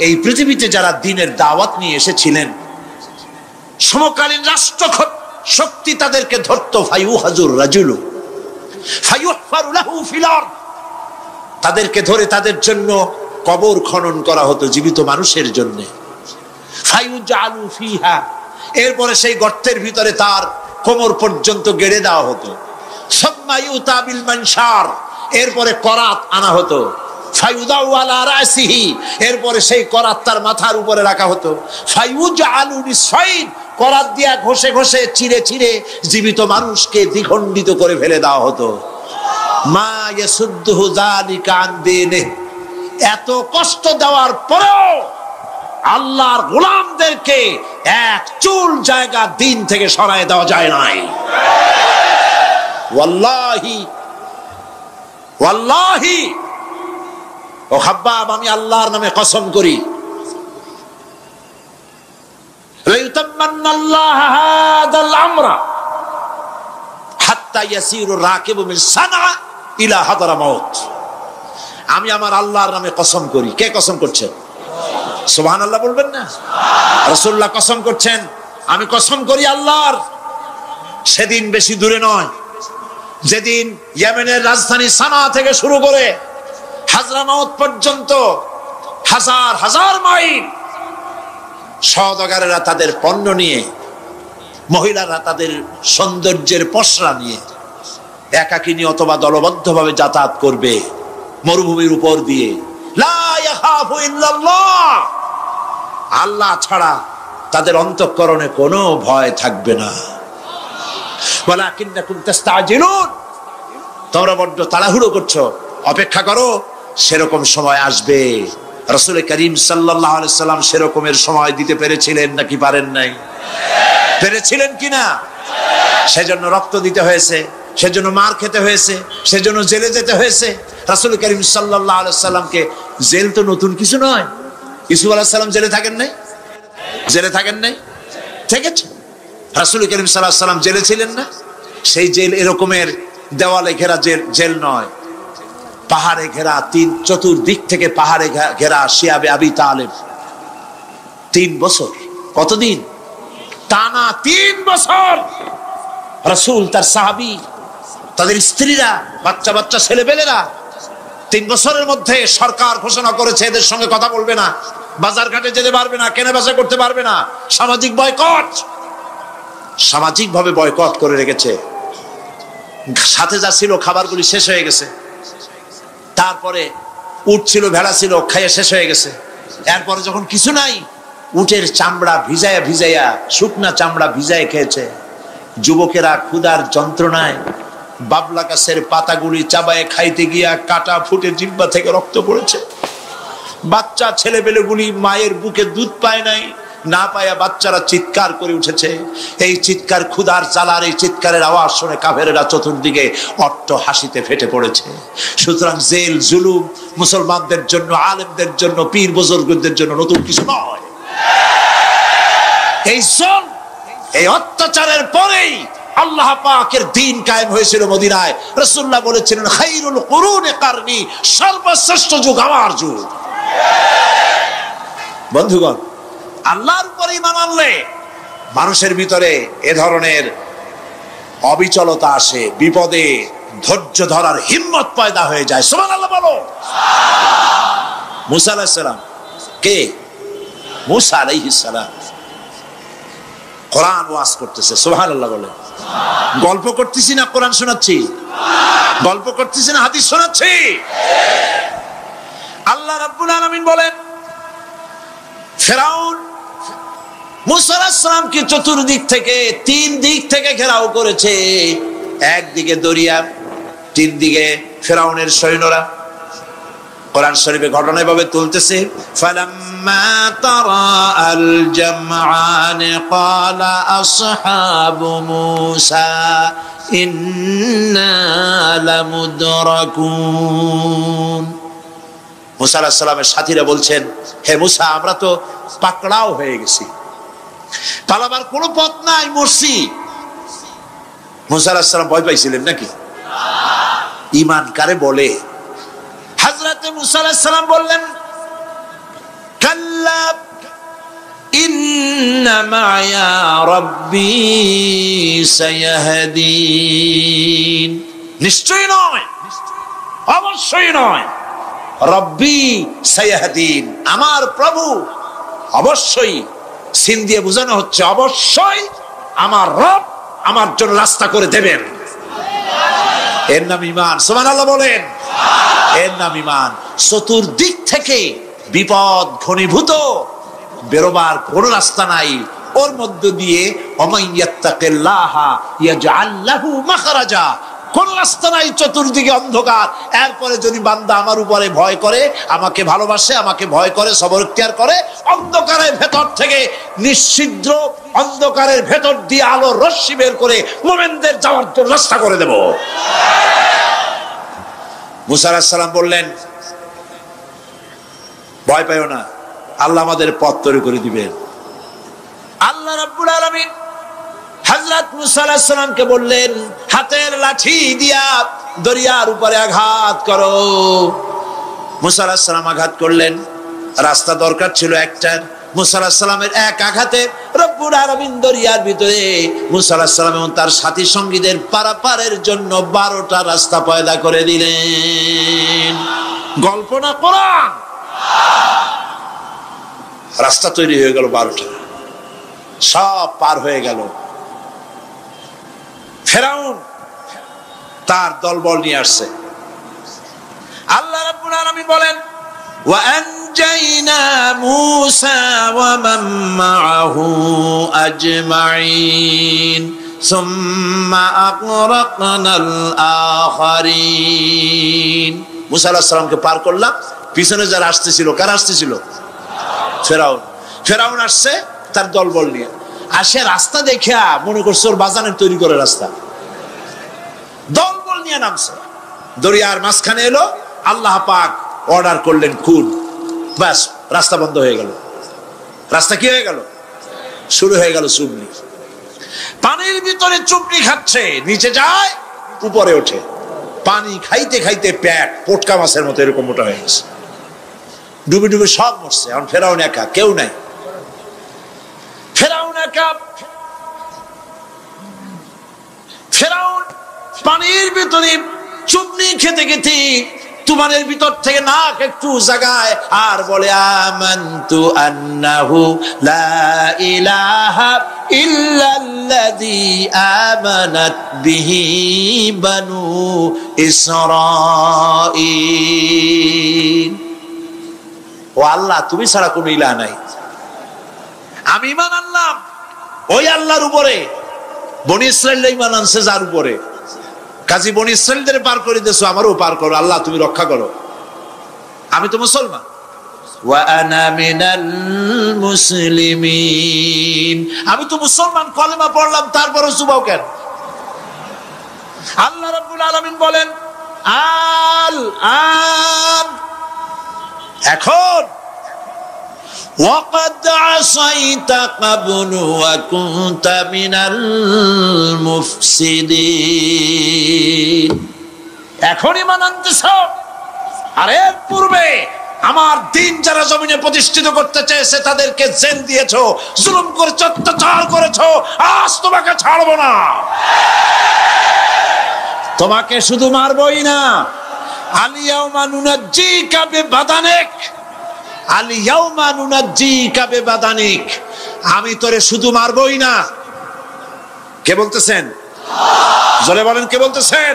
এই পৃথিবীতে যারা দ্বীনের দাওয়াত নিয়ে এসেছিলেন, সমকালীন রাষ্ট্র শক্তি তাদেরকে ধরত, ফায়ুহাজুর রাজুলু ফায়ুহফারু লাহু ফিল আরদ, তাদেরকে ধরে তাদের জন্য কবর খনন করা হতো জীবিত মানুষের জন্য। ফায়ুজালু ফিহা, এরপরে সেই গর্তের ভিতরে তার কোমর পর্যন্ত গেড়ে দেওয়া হতো। সুম্মা ইউতা বিল মানশার, এরপরে করাত আনা হতো। ফায়ুদাউ আলা রাসিহি, এরপরে সেই করাত তার মাথার উপরে রাখা হতো। ফায়ুজালু নিসফাইন, করাত দিয়া ঘষে ঘষে চিরে চিরে জীবিত মানুষকে দ্বিখণ্ডিত করে ফেলে দেওয়া হতো। মা ইয়াসুদ্দুহু যালিকা আন দীনিহি, এত কষ্ট দেওয়ার পরেও আল্লাহর গোলামদেরকে এক চুল জায়গা দিন থেকে সরায় দেওয়া যায় নাই। ওয়াল্লাহি ওয়াল্লাহি, ও হাব্বাব, আমি আল্লাহর নামে কসম করি, লাইউতাম্মান্নাল্লাহু হাদাল আমরা হাত্তা ইয়াসিরু রাকিবু মিন সানআ ইলা হাদরামাউত। আমি আমার আল্লাহর নামে কসম করি। কে কসম করছেন? সুবহানাল্লাহ বলবেন না? রাসূলুল্লাহ কসম করছেন, আমি কসম করি আল্লাহর, সেদিন বেশি দূরে নয় যেদিন ইয়েমেনের রাজধানী সানা থেকে শুরু করে হাজরামাউত পর্যন্ত হাজার হাজার মাইল সওদাগরেরা তাদের পণ্য নিয়ে, মহিলারা তাদের সৌন্দর্যের পসরা নিয়ে একাকিনী অথবা দলবদ্ধভাবে যাতায়াত করবে মরুভূমির উপর দিয়ে। লা ইয়াখাফু ইল্লাল্লাহ, আল্লাহ ছাড়া তাদের অন্তঃকরণে কোনো ভয় থাকবে না। ওয়ালাকিন্নাকুম তাস্তাজিলুন, তোমরা বড্ড তাড়াহুড়ো করছো, অপেক্ষা করো, সেরকম সময় আসবে। রাসূল করিম সাল্লাল্লাহু আলাইহি সাল্লাম সেরকমের সময় দিতে পেরেছিলেন নাকি পারেন নাই? পেরেছিলেন কিনা? সেজন্য রক্ত দিতে হয়েছে, সেজন্য মার খেতে হয়েছে, সেজন্য জেলে যেতে হয়েছে। রাসূল করিম সাল্লাল্লাহু আলাইহি সাল্লামকে, জেল তো নতুন কিছু নয়। ইউসুফ আলাইহিস সালাম জেলে থাকেন নাই? জেলে থাকেন নাই? থেকেছে। রাসূল করিম সাল্লাল্লাহু আলাইহি সাল্লাম জেলে ছিলেন না? সেই জেল এরকমের দেওয়ালে ঘেরা জেল নয়, পাহাড়ে ঘেরা, চতুর্দিক থেকে পাহাড়ে ঘেরা শিয়াবে আবি তালেব 3 বছর। কতদিন? টানা 3 বছর রাসূল, তার সাহাবী, তাদের স্ত্রীরা, বাচ্চা বাচ্চা ছেলেপেলেরা 3 বছরের মধ্যে সরকার ঘোষণা করেছে এদের সঙ্গে কথা বলবে না, বাজার ঘাটে যেতে পারবে না, কেনা বেচা করতে পারবে না, সামাজিক বয়কট। সামাজিকভাবে বয়কট করে রেখেছে। সাথে যা ছিল খাবারগুলি শেষ হয়ে গেছে, তারপরে উট ছিল, ভেড়া ছিল, খাইয়ে শেষ হয়ে গেছে। এরপরে যখন কিছু নাই, উটের চামড়া ভিজায়া ভিজায়া, শুকনা চামড়া ভিজায় খেয়েছে। যুবকেরা ক্ষুধার যন্ত্রণায় বাবলা গাছের পাতাগুলি চাবায়ে খাইতে গিয়া কাটা ফুটে জিহ্বা থেকে রক্ত পড়েছে। বাচ্চা ছেলেপেলেগুলি মায়ের বুকে দুধ পায় নাই, না পায়া বাচ্চারা চিৎকার করে উঠেছে। এই চিৎকার, ক্ষুধার জ্বালার এই চিৎকারের আওয়াজ শুনে কাফেরেরা চতুর্দিকে অট্ট হাসিতে ফেটে পড়েছে। সুতরাং জেল জুলুম মুসলমানদের জন্য, আলেমদের জন্য, পীর বুজুর্গদের জন্য নতুন কিছু নয়। এই অত্যাচারের পরেই আল্লাহ পাকের দ্বীন কায়েম হয়েছিল মদিনায়। রাসূলুল্লাহ বলেছিলেন, খায়রুল কুরুনি কারনি, সর্বশ্রেষ্ঠ যুগ আমার যুগ। বন্ধুগণ, আল্লাহর উপরে ঈমান আনলে মানুষের ভিতরে এ ধরনের অবিচলতা আসে, বিপদে ধৈর্য ধরার হিম্মত পয়দা হয়ে যায়। সুবহানাল্লাহ বলো। মুসা আলাইহিস সালাম কে? মুসা আলাইহিস সালাম কোরআন ওয়াজ করতেছে। সুবহানাল্লাহ বলে। গল্প করতেছি না কোরআন শোনাচ্ছি? গল্প করতেছি না হাদিস শোনাচ্ছি? আল্লাহ রাব্বুল আলামিন বলেন, ফিরআউন মুসা আলাইহিস সালামকে চতুর্দিক থেকে, 3 দিক থেকে ঘেরাও করেছে। একদিকে দরিয়া, 3 দিকে ফিরআউনের সৈন্যরা। কোরআন শরীফে ঘটনা এভাবে তুলতেছে, ফালাম্মা তারাআল জামআন ক্বালা আসহাবু মূসা ইন্না লামুদরাকুন। মুসা আলাইহিস সালামের সাথীরা বলছেন, হে মুসা, আমরা তো পাকড়াও হয়ে গেছি, পালাবার কোনো পথ নাই, মরছি। মুসা আলাইহিস সালাম ভয় পাইছিলেন নাকি? ঈমান কারে বলে? হযরত মুসা আলাইহিস সালাম বললেন, কাল্লা ইন্না মা'য়া রাব্বী সায়াহদিন। নিশ্চয়ই নয়, অবশ্যই নয়। রব্বী সায়াহদিন, আমার প্রভু অবশ্যই, সিন দিয়ে বোঝানো হচ্ছে অবশ্যই আমার রব আমার জন্য রাস্তা করে দেবেন। এর নাম ঈমান। সুবহানাল্লাহ বলেন। এর নাম ঈমান। চতুর্দিক থেকে বিপদ ঘনীভূত, বেরোবার কোন রাস্তা নাই। ওর মধ্য দিয়ে ওমাইয়াত্তাকিল্লাহা ইয়াজআল লাহু মাখরাজা, কোন রাস্তা নাই, চতুর্দিকে অন্ধকার। এরপরে যদি বান্দা আমার উপরে ভয় করে, আমাকে ভালোবাসে, আমাকে ভয় করে, সবর ইখতিয়ার করে, অন্ধকারের ভেতর থেকে নিশ্ছিদ্র অন্ধকারের ভেতর দিয়ে আলোর রশ্মি বের করে মুমিনদের যাওয়ার জন্য রাস্তা করে দেব। মুসা আলাইহিস সালাম বললেন, ভয় পাইও না, আল্লাহ আমাদের পথ তৈরি করে দিবেন। আল্লাহ রাব্বুল আলামিন হযরত মুসা আলাইহিস সালামকে বললেন, হাতের লাঠি দিয়া দরিয়ার উপরে আঘাত করো। মুসা আলাইহিস সালাম আঘাত করলেন। রাস্তা দরকার ছিল একটা। মুসা আলাইহিস সালামের এক আঘাতে রব্বুল আলামিন দরিয়ার ভিতরে মুসা আলাইহিস সালাম এবং তার সাথী সঙ্গীদের পারাপারের জন্য 12টা রাস্তা পয়দা করে দিলেন। গল্প না কোরআন। রাস্তা তৈরি হয়ে গেল 12টা, সব পার হয়ে গেল। ফেরাউন তার দলবল নিয়ে আসছে। আল্লাহ রাব্বুল আলামিন বলেন, ওয়া আনজাইনা মূসা ওয়া মান মাআহু আজমাইন সুম্মা আগরাকনাল আখারিন। মূসা আলাইহিস সালামকে পার করলাম, পিছনে যারা আসতেছিল, কারা আসতেছিল? ফেরাউন। ফেরাউন আসছে তার দলবল নিয়ে। আসে রাস্তা দেখিয়া মনে করছে ওর বাজানের তৈরি করে রাস্তা, দলবল নিয়ে নামছে। দরিয়ার মাঝখানে এলো, আল্লাহ পাক অর্ডার করলেন খুন, ব্যাস রাস্তা বন্ধ হয়ে গেল। রাস্তা কি হয়ে গেল? শুরু হয়ে গেল চুবনি। পানির ভিতরে চুবনি খাচ্ছে, নিচে যায়, উপরে ওঠে। পানি খাইতে খাইতে পেট পটকা মাছের মতো এরকম মোটা হয়ে গেছে। ডুবে ডুবে সব মরছে। এখন ফেরাউন একা, কেউ নাই। ফেরাউন একা। ফেরাউন পানির ভিতরে চুবনি খেতে খেতে তুমানের ভিতর থেকে নাক একটু জাগায় আর বলে, আমানতু আন্নাহু লা ইলাহা ইল্লাল্লাযী আমানাত বিহি বানু ইসরাঈল। ও আল্লাহ, তুমি ছাড়া কোনো ইলাহ নাই। আমি ঈমান আনলাম ওই আল্লাহর উপরে। বনি ইসরাঈল ঈমান আনছে যার উপরে। কাজী বনি ইসরাঈলদের পার করে দিয়েছো, আমারও পার করো। আল্লাহ তুমি রক্ষা করো। আমি তো মুসলমান। ওয়া আনা মিনাল মুসলিমিন, আমি তো মুসলমান, কলেমা পড়লাম, তারপরও চুবাও কেন? আল্লাহ রাব্বুল আলামিন বলেন, আল এখন وقد عصيت قبل وكنت من المفسدين। এখন ঈমান আনতেছ, আর এর পূর্বে আমার দিন যারা জমিনে প্রতিষ্ঠিত করতে চেয়েছে তাদেরকে জেল দিয়েছো, জুলুম করেছো, অত্যাচার করেছো। আজ তোমাকে ছাড়বো না। তোমাকে শুধু মারবই না, আলিয়াউমা নুনাজ্জিকা বিবাদানিক, আলিয়াউমা নুনাজ্জিকা বিবাদানিক, আমি তোরে শুধু মারবই না। কে বলতেছেন? জোরে বলেন, কে বলতেছেন?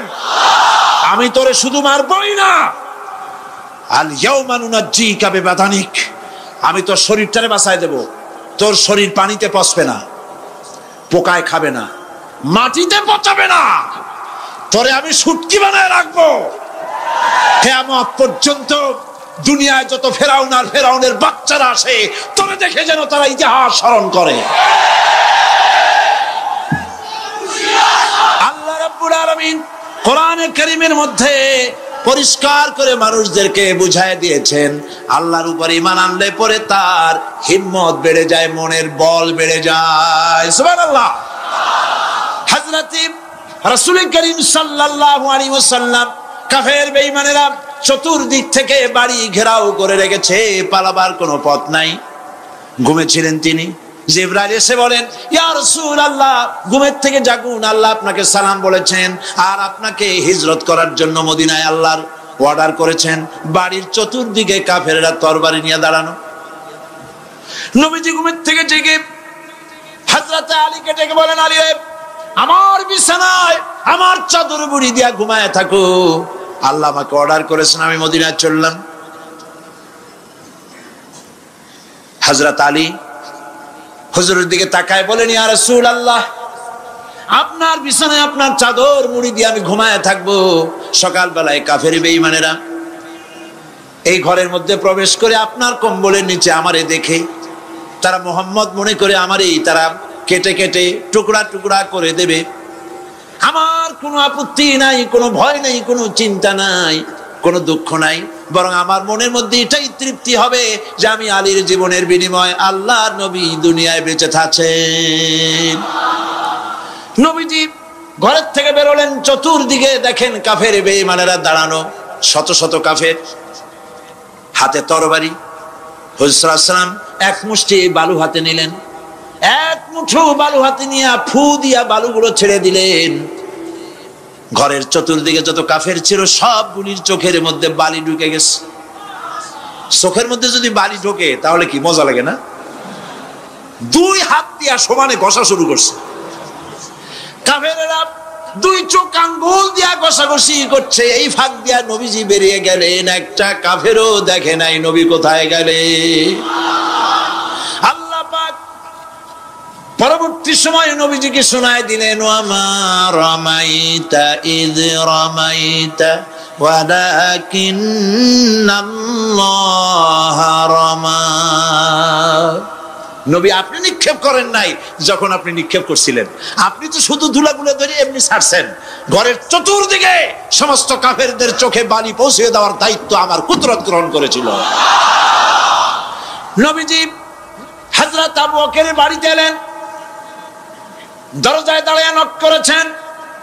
আমি তোরে শুধু মারবই না, আলিয়াউমা নুনাজ্জিকা বিবাদানিক, আমি তোর শরীরটারে বাঁচায় দেব। তোর শরীর পানিতে পচবে না, পোকায় খাবে না, মাটিতে পচাবে না। তোরে আমি শুটকি বানায় রাখবো। কিয়ামত পর্যন্ত দুনিয়ায় যত ফেরাউন আর ফেরাউনের বাচ্চারা আসে, তোরে দেখে যেন তারা ইতিহাস স্মরণ করে। আল্লাহ রাব্বুল আলামিন কোরআনে কারীমের মধ্যে পরিষ্কার করে মানুষদেরকে বুঝায় দিয়েছেন, আল্লাহর উপর ঈমান আনলে পরে তার হিম্মত বেড়ে যায়, মনের বল বেড়ে যায়। সুবহানাল্লাহ। হযরত রাসূল করিম সাল্লাল্লাহু আলাইহি ওয়াসাল্লাম কাফের বেঈমানেরা চতুর্দিক থেকে বাড়ি ঘেরাও করে রেখেছে, পালাবার কোনো পথ নাই। ঘুমেছিলেন তিনি, জিবরাইল এসে বলেন, ইয়া রাসূলুল্লাহ, ঘুমের থেকে জাগুন, আল্লাহ আপনাকে সালাম বলেছেন আর আপনাকে হিজরত করার জন্য মদিনায় আল্লাহর অর্ডার করেছেন। বাড়ির চতুর্দিকে কাফেররা তরবারি নিয়ে দাঁড়ানো। নবীজি ঘুমের থেকে জেগে হযরত আলীকে ডেকে বলেন, আলী রে, আমার বিছানায় আমার চাদর মুড়ি দিয়া ঘুমায় থাকো, আল্লাহ আমাকে অর্ডার করেছেন, আমি মদিনায় চললাম। হযরত আলী হুজুরের দিকে তাকায় বলেন, ইয়া রাসূলুল্লাহ, আপনার বিছানায় আপনার চাদর মুড়ি দিয়ে আমি ঘুমায় থাকবো, সকালবেলায় কাফের বেঈমানেরা এই ঘরের মধ্যে প্রবেশ করে আপনার কম্বলের নিচে আমারে দেখে তারা মুহাম্মদ মনে করে আমারই তারা কেটে কেটে টুকরা টুকরা করে দেবে। আমার কোনো আপত্তি নাই, কোনো ভয় নাই, কোনো চিন্তা নাই, কোনো দুঃখ নাই, বরং আমার মনের মধ্যে এটাই তৃপ্তি হবে যে আমি আলীর জীবনের বিনিময়ে আল্লাহর নবী দুনিয়ায় বেঁচে থাকেন। নবীজি ঘরের থেকে বেরোলেন, চতুর্দিকে দেখেন কাফের বেঈমানেরা দাঁড়ানো, শত শত কাফের, হাতে তরবারি। হুজুর সাল্লাল্লাহু আলাইহি ওয়াসাল্লাম এক মুষ্টি বালু হাতে নিলেন, এক মুঠো বালু হাতে নিয়ে ফু দিয়া বালুগুলো ছেড়ে দিলেন। ঘরের চতুর্দিকে যত কাফের ছিল সবগুলির চোখের মধ্যে বালি ঢুকে গেছে। চোখের মধ্যে যদি বালি ঢোকে তাহলে কি মজা লাগে না? দুই হাত দিয়া সমানে ঘষা শুরু করছে কাফেরেরা, দুই চোখ আঙ্গুল দিয়া ঘষাঘষি করছে। এই ফাঁক দিয়া নবীজি বেরিয়ে গেলেন, একটা কাফেরও দেখে নাই নবী কোথায় গেলে। আল্লাহ পাক পরবর্তী সময় নবীজিকে শোনায় দিলেন, ওয়ামা রামাইতা ইয রামাইতা ওয়ালাকিন্নাল্লাহ রামা। নবী, আপনি নিক্ষেপ করেন নাই যখন আপনি নিক্ষেপ করছিলেন, আপনি তো শুধু ধুলাগুলো ধরে এমনি ছাড়ছেন। ঘরের চতুর্দিকে সমস্ত কাফেরদের চোখে বালি পৌঁছে দেওয়ার দায়িত্ব আমার কুদরত গ্রহণ করেছিল। নবীজি হযরত আবু বকরের বাড়িতে এলেন, দরজায় দাঁড়িয়ে নক করেছেন,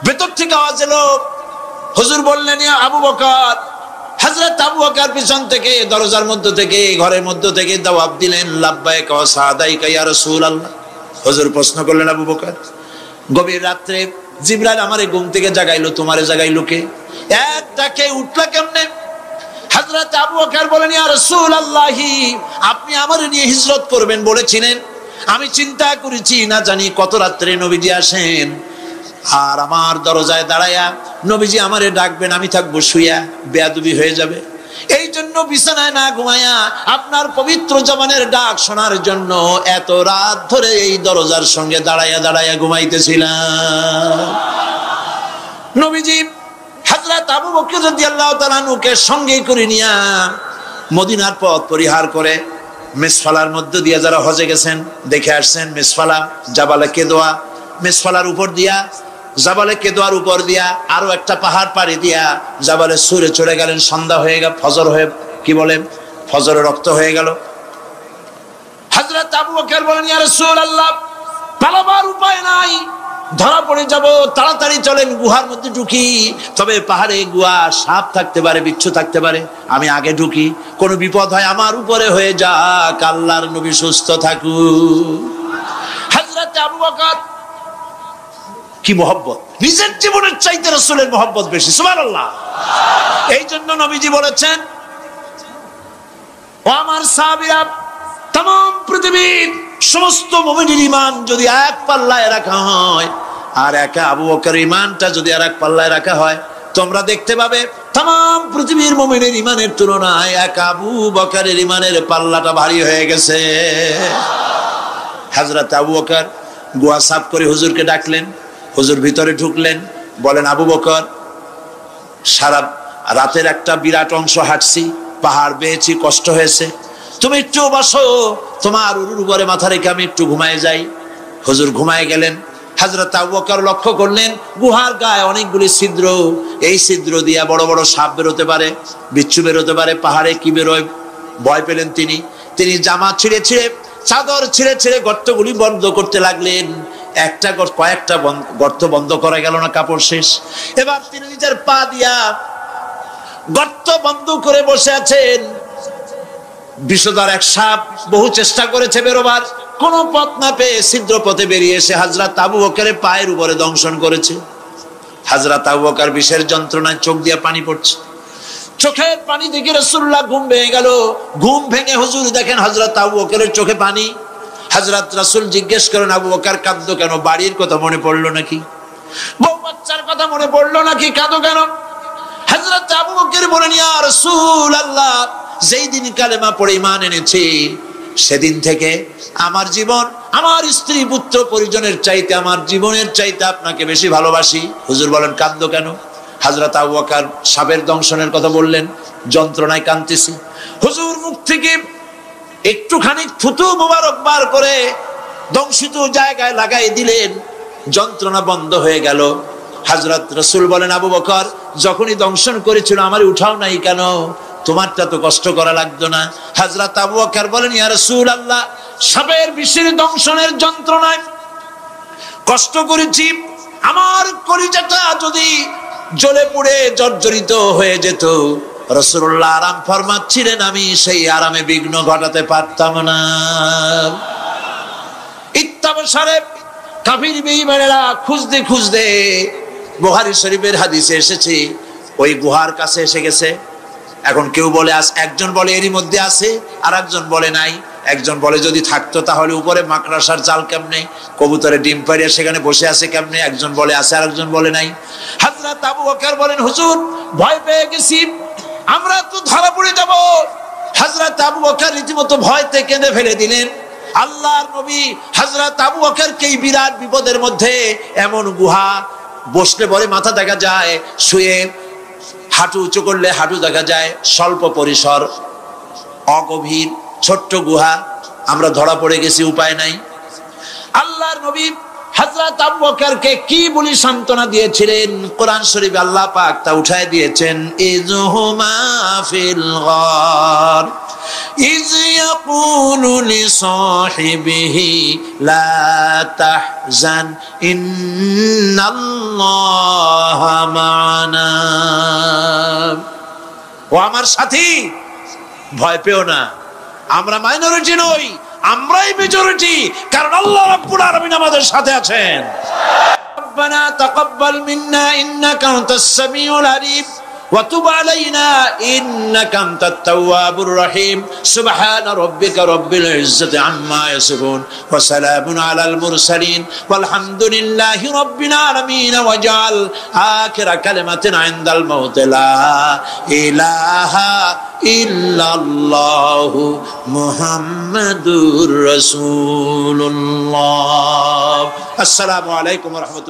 ভেতর থেকে আওয়াজ এলো। হুজুর বললেন, ইয়া আবু বকর। হযরত আবু বকর পিছন থেকে দরজার মধ্য থেকে ঘরের মধ্য থেকে জবাব দিলেন, লাব্বাইক ওয়া সাদাইকা ইয়া রাসূলুল্লাহ। হুজুর প্রশ্ন করলেন, আবু বকর, গভীর রাত্রে জিবরাইল আমারে ঘুম থেকে জাগাইলো, তোমারে জাগাইলো কে? এক ডাকে উঠলা কেমনে? হযরত আবু বকর বলেন, ইয়া রাসূলুল্লাহ, আপনি আমারে নিয়ে হিজরত করবেন বলেছিলেন, আমি চিন্তা করেছি না জানি কত রাত্রে নবীজি আসেন, আর আমার দরজায় দাঁড়ায়া নবীজি আমারে ডাকবেন, আমি থাকবো শুইয়া, বেয়াদবি হয়ে যাবে। এই জন্য বিছানায় না ঘুমায়া আপনার পবিত্র জবানের ডাক শোনার জন্য এত রাত ধরে এই দরজার সঙ্গে দাঁড়ায়া দাঁড়ায়া ঘুমাইতেছিলাম। নবীজি হযরত আবু বকর রাদিয়াল্লাহু তাআলা আনহুকে সঙ্গে করে নিয়া মদিনার পথ পরিহার করে মেসফালার মধ্য দিয়ে, যারা হজে গেছেন দেখে আসছেন, মেসফালা জাবালে কেদোয়া, মেসফালার উপর দিয়া জাবালে কেদোয়ার উপর দিয়া আরো একটা পাহাড় পাড়ি দিয়া জাবালে সুরে চড়ে গেলেন। সন্ধ্যা হয়ে গেল, ফজর হয়ে কি বলে ফজরে রক্ত হয়ে গেল। হযরত আবু বকর বলেন, ইয়া রাসূলুল্লাহ, পালাবার উপায় নাই, ধরা পড়ে যাব, তাড়াতাড়ি চলেন গুহার মধ্যে ঢুকি। তবে পাহাড়ে গুহা, সাপ থাকতে পারে, বিচ্ছু থাকতে পারে, আমি আগে ঢুকি, কোনো বিপদ হয় আমার উপরে হয়ে যাক, আল্লাহর নবী সুস্থ থাকুক। হযরত আবু বকর কি মহব্বত, নিজের জীবনের চাইতে রাসূলের মহব্বত বেশি, সুবহানাল্লাহ। এই জন্য নবীজি বলেছেন, ও আমার সাহাবীরা, तमाम পৃথিবীর সমস্ত মুমিনের ঈমান যদি এক পাল্লায় রাখা হয় আর একা আবু বকরের ঈমানটা যদি আরেক পাল্লায় রাখা হয়, তোমরা দেখতে পাবে तमाम পৃথিবীর মুমিনের ঈমানের তুলনায় একা আবু বকরের ঈমানের পাল্লাটা ভারী হয়ে গেছে। হযরত আবু বকর গুহা সাফ করে হুজুরকে ডাকলেন, হুজুর ভিতরে ঢুকলেন, বলেন, আবু বকর, সারা রাতের একটা বিরাট অংশ হাঁটছি, পাহাড় বেয়েছি, কষ্ট হয়েছে, তুমি একটু বসো, তোমার উরুর উপরে মাথা রেখে আমি একটু ঘুমায় যাই। হুজুর ঘুমায় গেলেন। হযরত আবু বকর লক্ষ্য করলেন গুহার গায়ে অনেকগুলি ছিদ্র, এই ছিদ্র দিয়ে বড় বড় সাপ বেরোতে পারে, বিচ্ছু বেরোতে পারে, পাহাড়ে কি বেরোয় ভয় পেলেন তিনি। তিনি জামা ছিঁড়ে ছিঁড়ে, চাদর ছিঁড়ে ছিঁড়ে গর্তগুলি বন্ধ করতে লাগলেন। কয়েকটা গর্ত বন্ধ করা গেল না, কাপড় শেষ। এবার তিনি নিজের পা দিয়া গর্ত বন্ধ করে বসে আছেন। বিষধর এক সাপ বহু চেষ্টা করেছে বেরোবার, কোন পথ না পেয়ে ছিদ্র পথে বেরিয়ে এসে হযরত আবু বকরের পায়ের উপরে দংশন করেছে। হযরত আবু বকর বিষের যন্ত্রণায় চোখ দিয়ে পানি পড়ছে। চোখের পানি দেখে রাসূলুল্লাহ ঘুম ভেঙে গেল। ঘুম ভেঙে হুজুর দেখেন হযরত আবু বকরের চোখে পানি। হযরত রাসূল জিজ্ঞেস করেন, আবু বকর কাঁদো কেন? বাড়ির কথা মনে পড়লো নাকি? বউ বাচ্চার কথা মনে পড়লো নাকি? কাঁদো কেন? হযরত আবু বকর বলেন, ইয়া রাসূলুল্লাহ, যেই দিন কালেমা পড়ে ঈমান এনেছি সেদিন থেকে আমার জীবন, আমার স্ত্রী পুত্র পরিজনের চাইতে, আমার জীবনের চাইতে আপনাকে বেশি ভালোবাসি। হুজুর বলেন, কাঁদো কেন? হযরত আবু বকর সাপের দংশনের কথা বললেন, যন্ত্রণায় কাঁদতেছি। হুজুর মুখ থেকে একটুখানি থুতু মোবারক বার করে দংশিত জায়গায় লাগাই দিলেন, যন্ত্রণা বন্ধ হয়ে গেল। হযরত রাসূল বলেন, আবু বকর, যখনই দংশন করেছিল আমারে উঠাও নাই কেন? তোমারটা তো কষ্ট করা লাগতো না। হযরত আবু বকর বলেন, ইয়া রাসূলুল্লাহ, সাপের বিষের দংশনের যন্ত্রণায় কষ্ট করেছি। আমার কলিজাটা যদি জ্বলে পুড়ে জর্জরিত হয়ে যেত, রাসূলুল্লাহ আরাম ফরমাচ্ছিলেন, আমি সেই আরামে বিঘ্ন ঘটাতে পারতাম না। ইত্তাবসারে কাফির বেঈমানেরা খুঁজতে খুঁজতে বুখারী শরীফের হাদিসে এসেছে, ওই গুহার কাছে এসে গেছে। এখন কেউ বলে একজন বলে এরই মধ্যে আছে, আর একজন বলে নাই। একজন বলে যদি থাকতো তাহলে উপরে মাকড়াসার জাল কেমনে, কবুতরে ডিম পাড়িয়ে সেখানে বসে আছে কেমনে? একজন বলে আছে, আর একজন বলে নাই। হযরত আবু বকর বলেন, হুজুর ভয় পেয়ে গেছি, আমরা তো ধরা পড়ে যাব। হযরত আবু বকর রীতিমতো ভয়তে কেঁদে ফেলে দিলেন। আল্লাহর নবী হযরত আবু বকরকে এই বিরাট বিপদের মধ্যে, এমন গুহা, বসলে পরে মাথা দেখা যায়, শুয়ে হাঁটু উঁচু করলে হাঁটু দেখা যায়, স্বল্প পরিসর, অগভীর ছোট্ট গুহা, আমরা ধরা পড়ে গেছি, উপায় নাই। আল্লাহর নবী হযরত আবু বকরকে কি বলি সান্ত্বনা দিয়েছিলেন, কোরআন শরীফে আল্লাহ পাক তা উঠায় দিয়েছেন। ইযহুমা ফিল গার ইয ইয়াকুলু লিসাহিবিহি লা তাহজান ইন্নাল্লাহা মা'ানা। ও আমার সাথী, ভয় পেও না, আমরা মাইনরিটি নই, আমরাই মেজরিটি, কারণ আল্লাহ রাব্বুল আলামিন আমাদের সাথে আছেন। রব্বানা তাকাব্বাল মিন্না ইন্নাকা আনতাস সামিউল আলিম ওয়া তুব আলাইনা ইন্নাকা আনতাত তাওয়াবুর রহিম। সুবহানা রাব্বিকা রাব্বিল ইজ্জাতি আম্মা ইয়াসিফুন ওয়া সালামুন আলাল মুরসালিন ওয়ালহামদুলিল্লাহি রাব্বিল আলামিন। ওয়া জাল আখিরা কালিমাতিন ইনদাল মাউত লা ইলাহা ইল্লাল্লাহু মুহাম্মাদুর রাসূলুল্লাহ। আসসালামু আলাইকুম ওয়া রাহমাতুল্লাহ।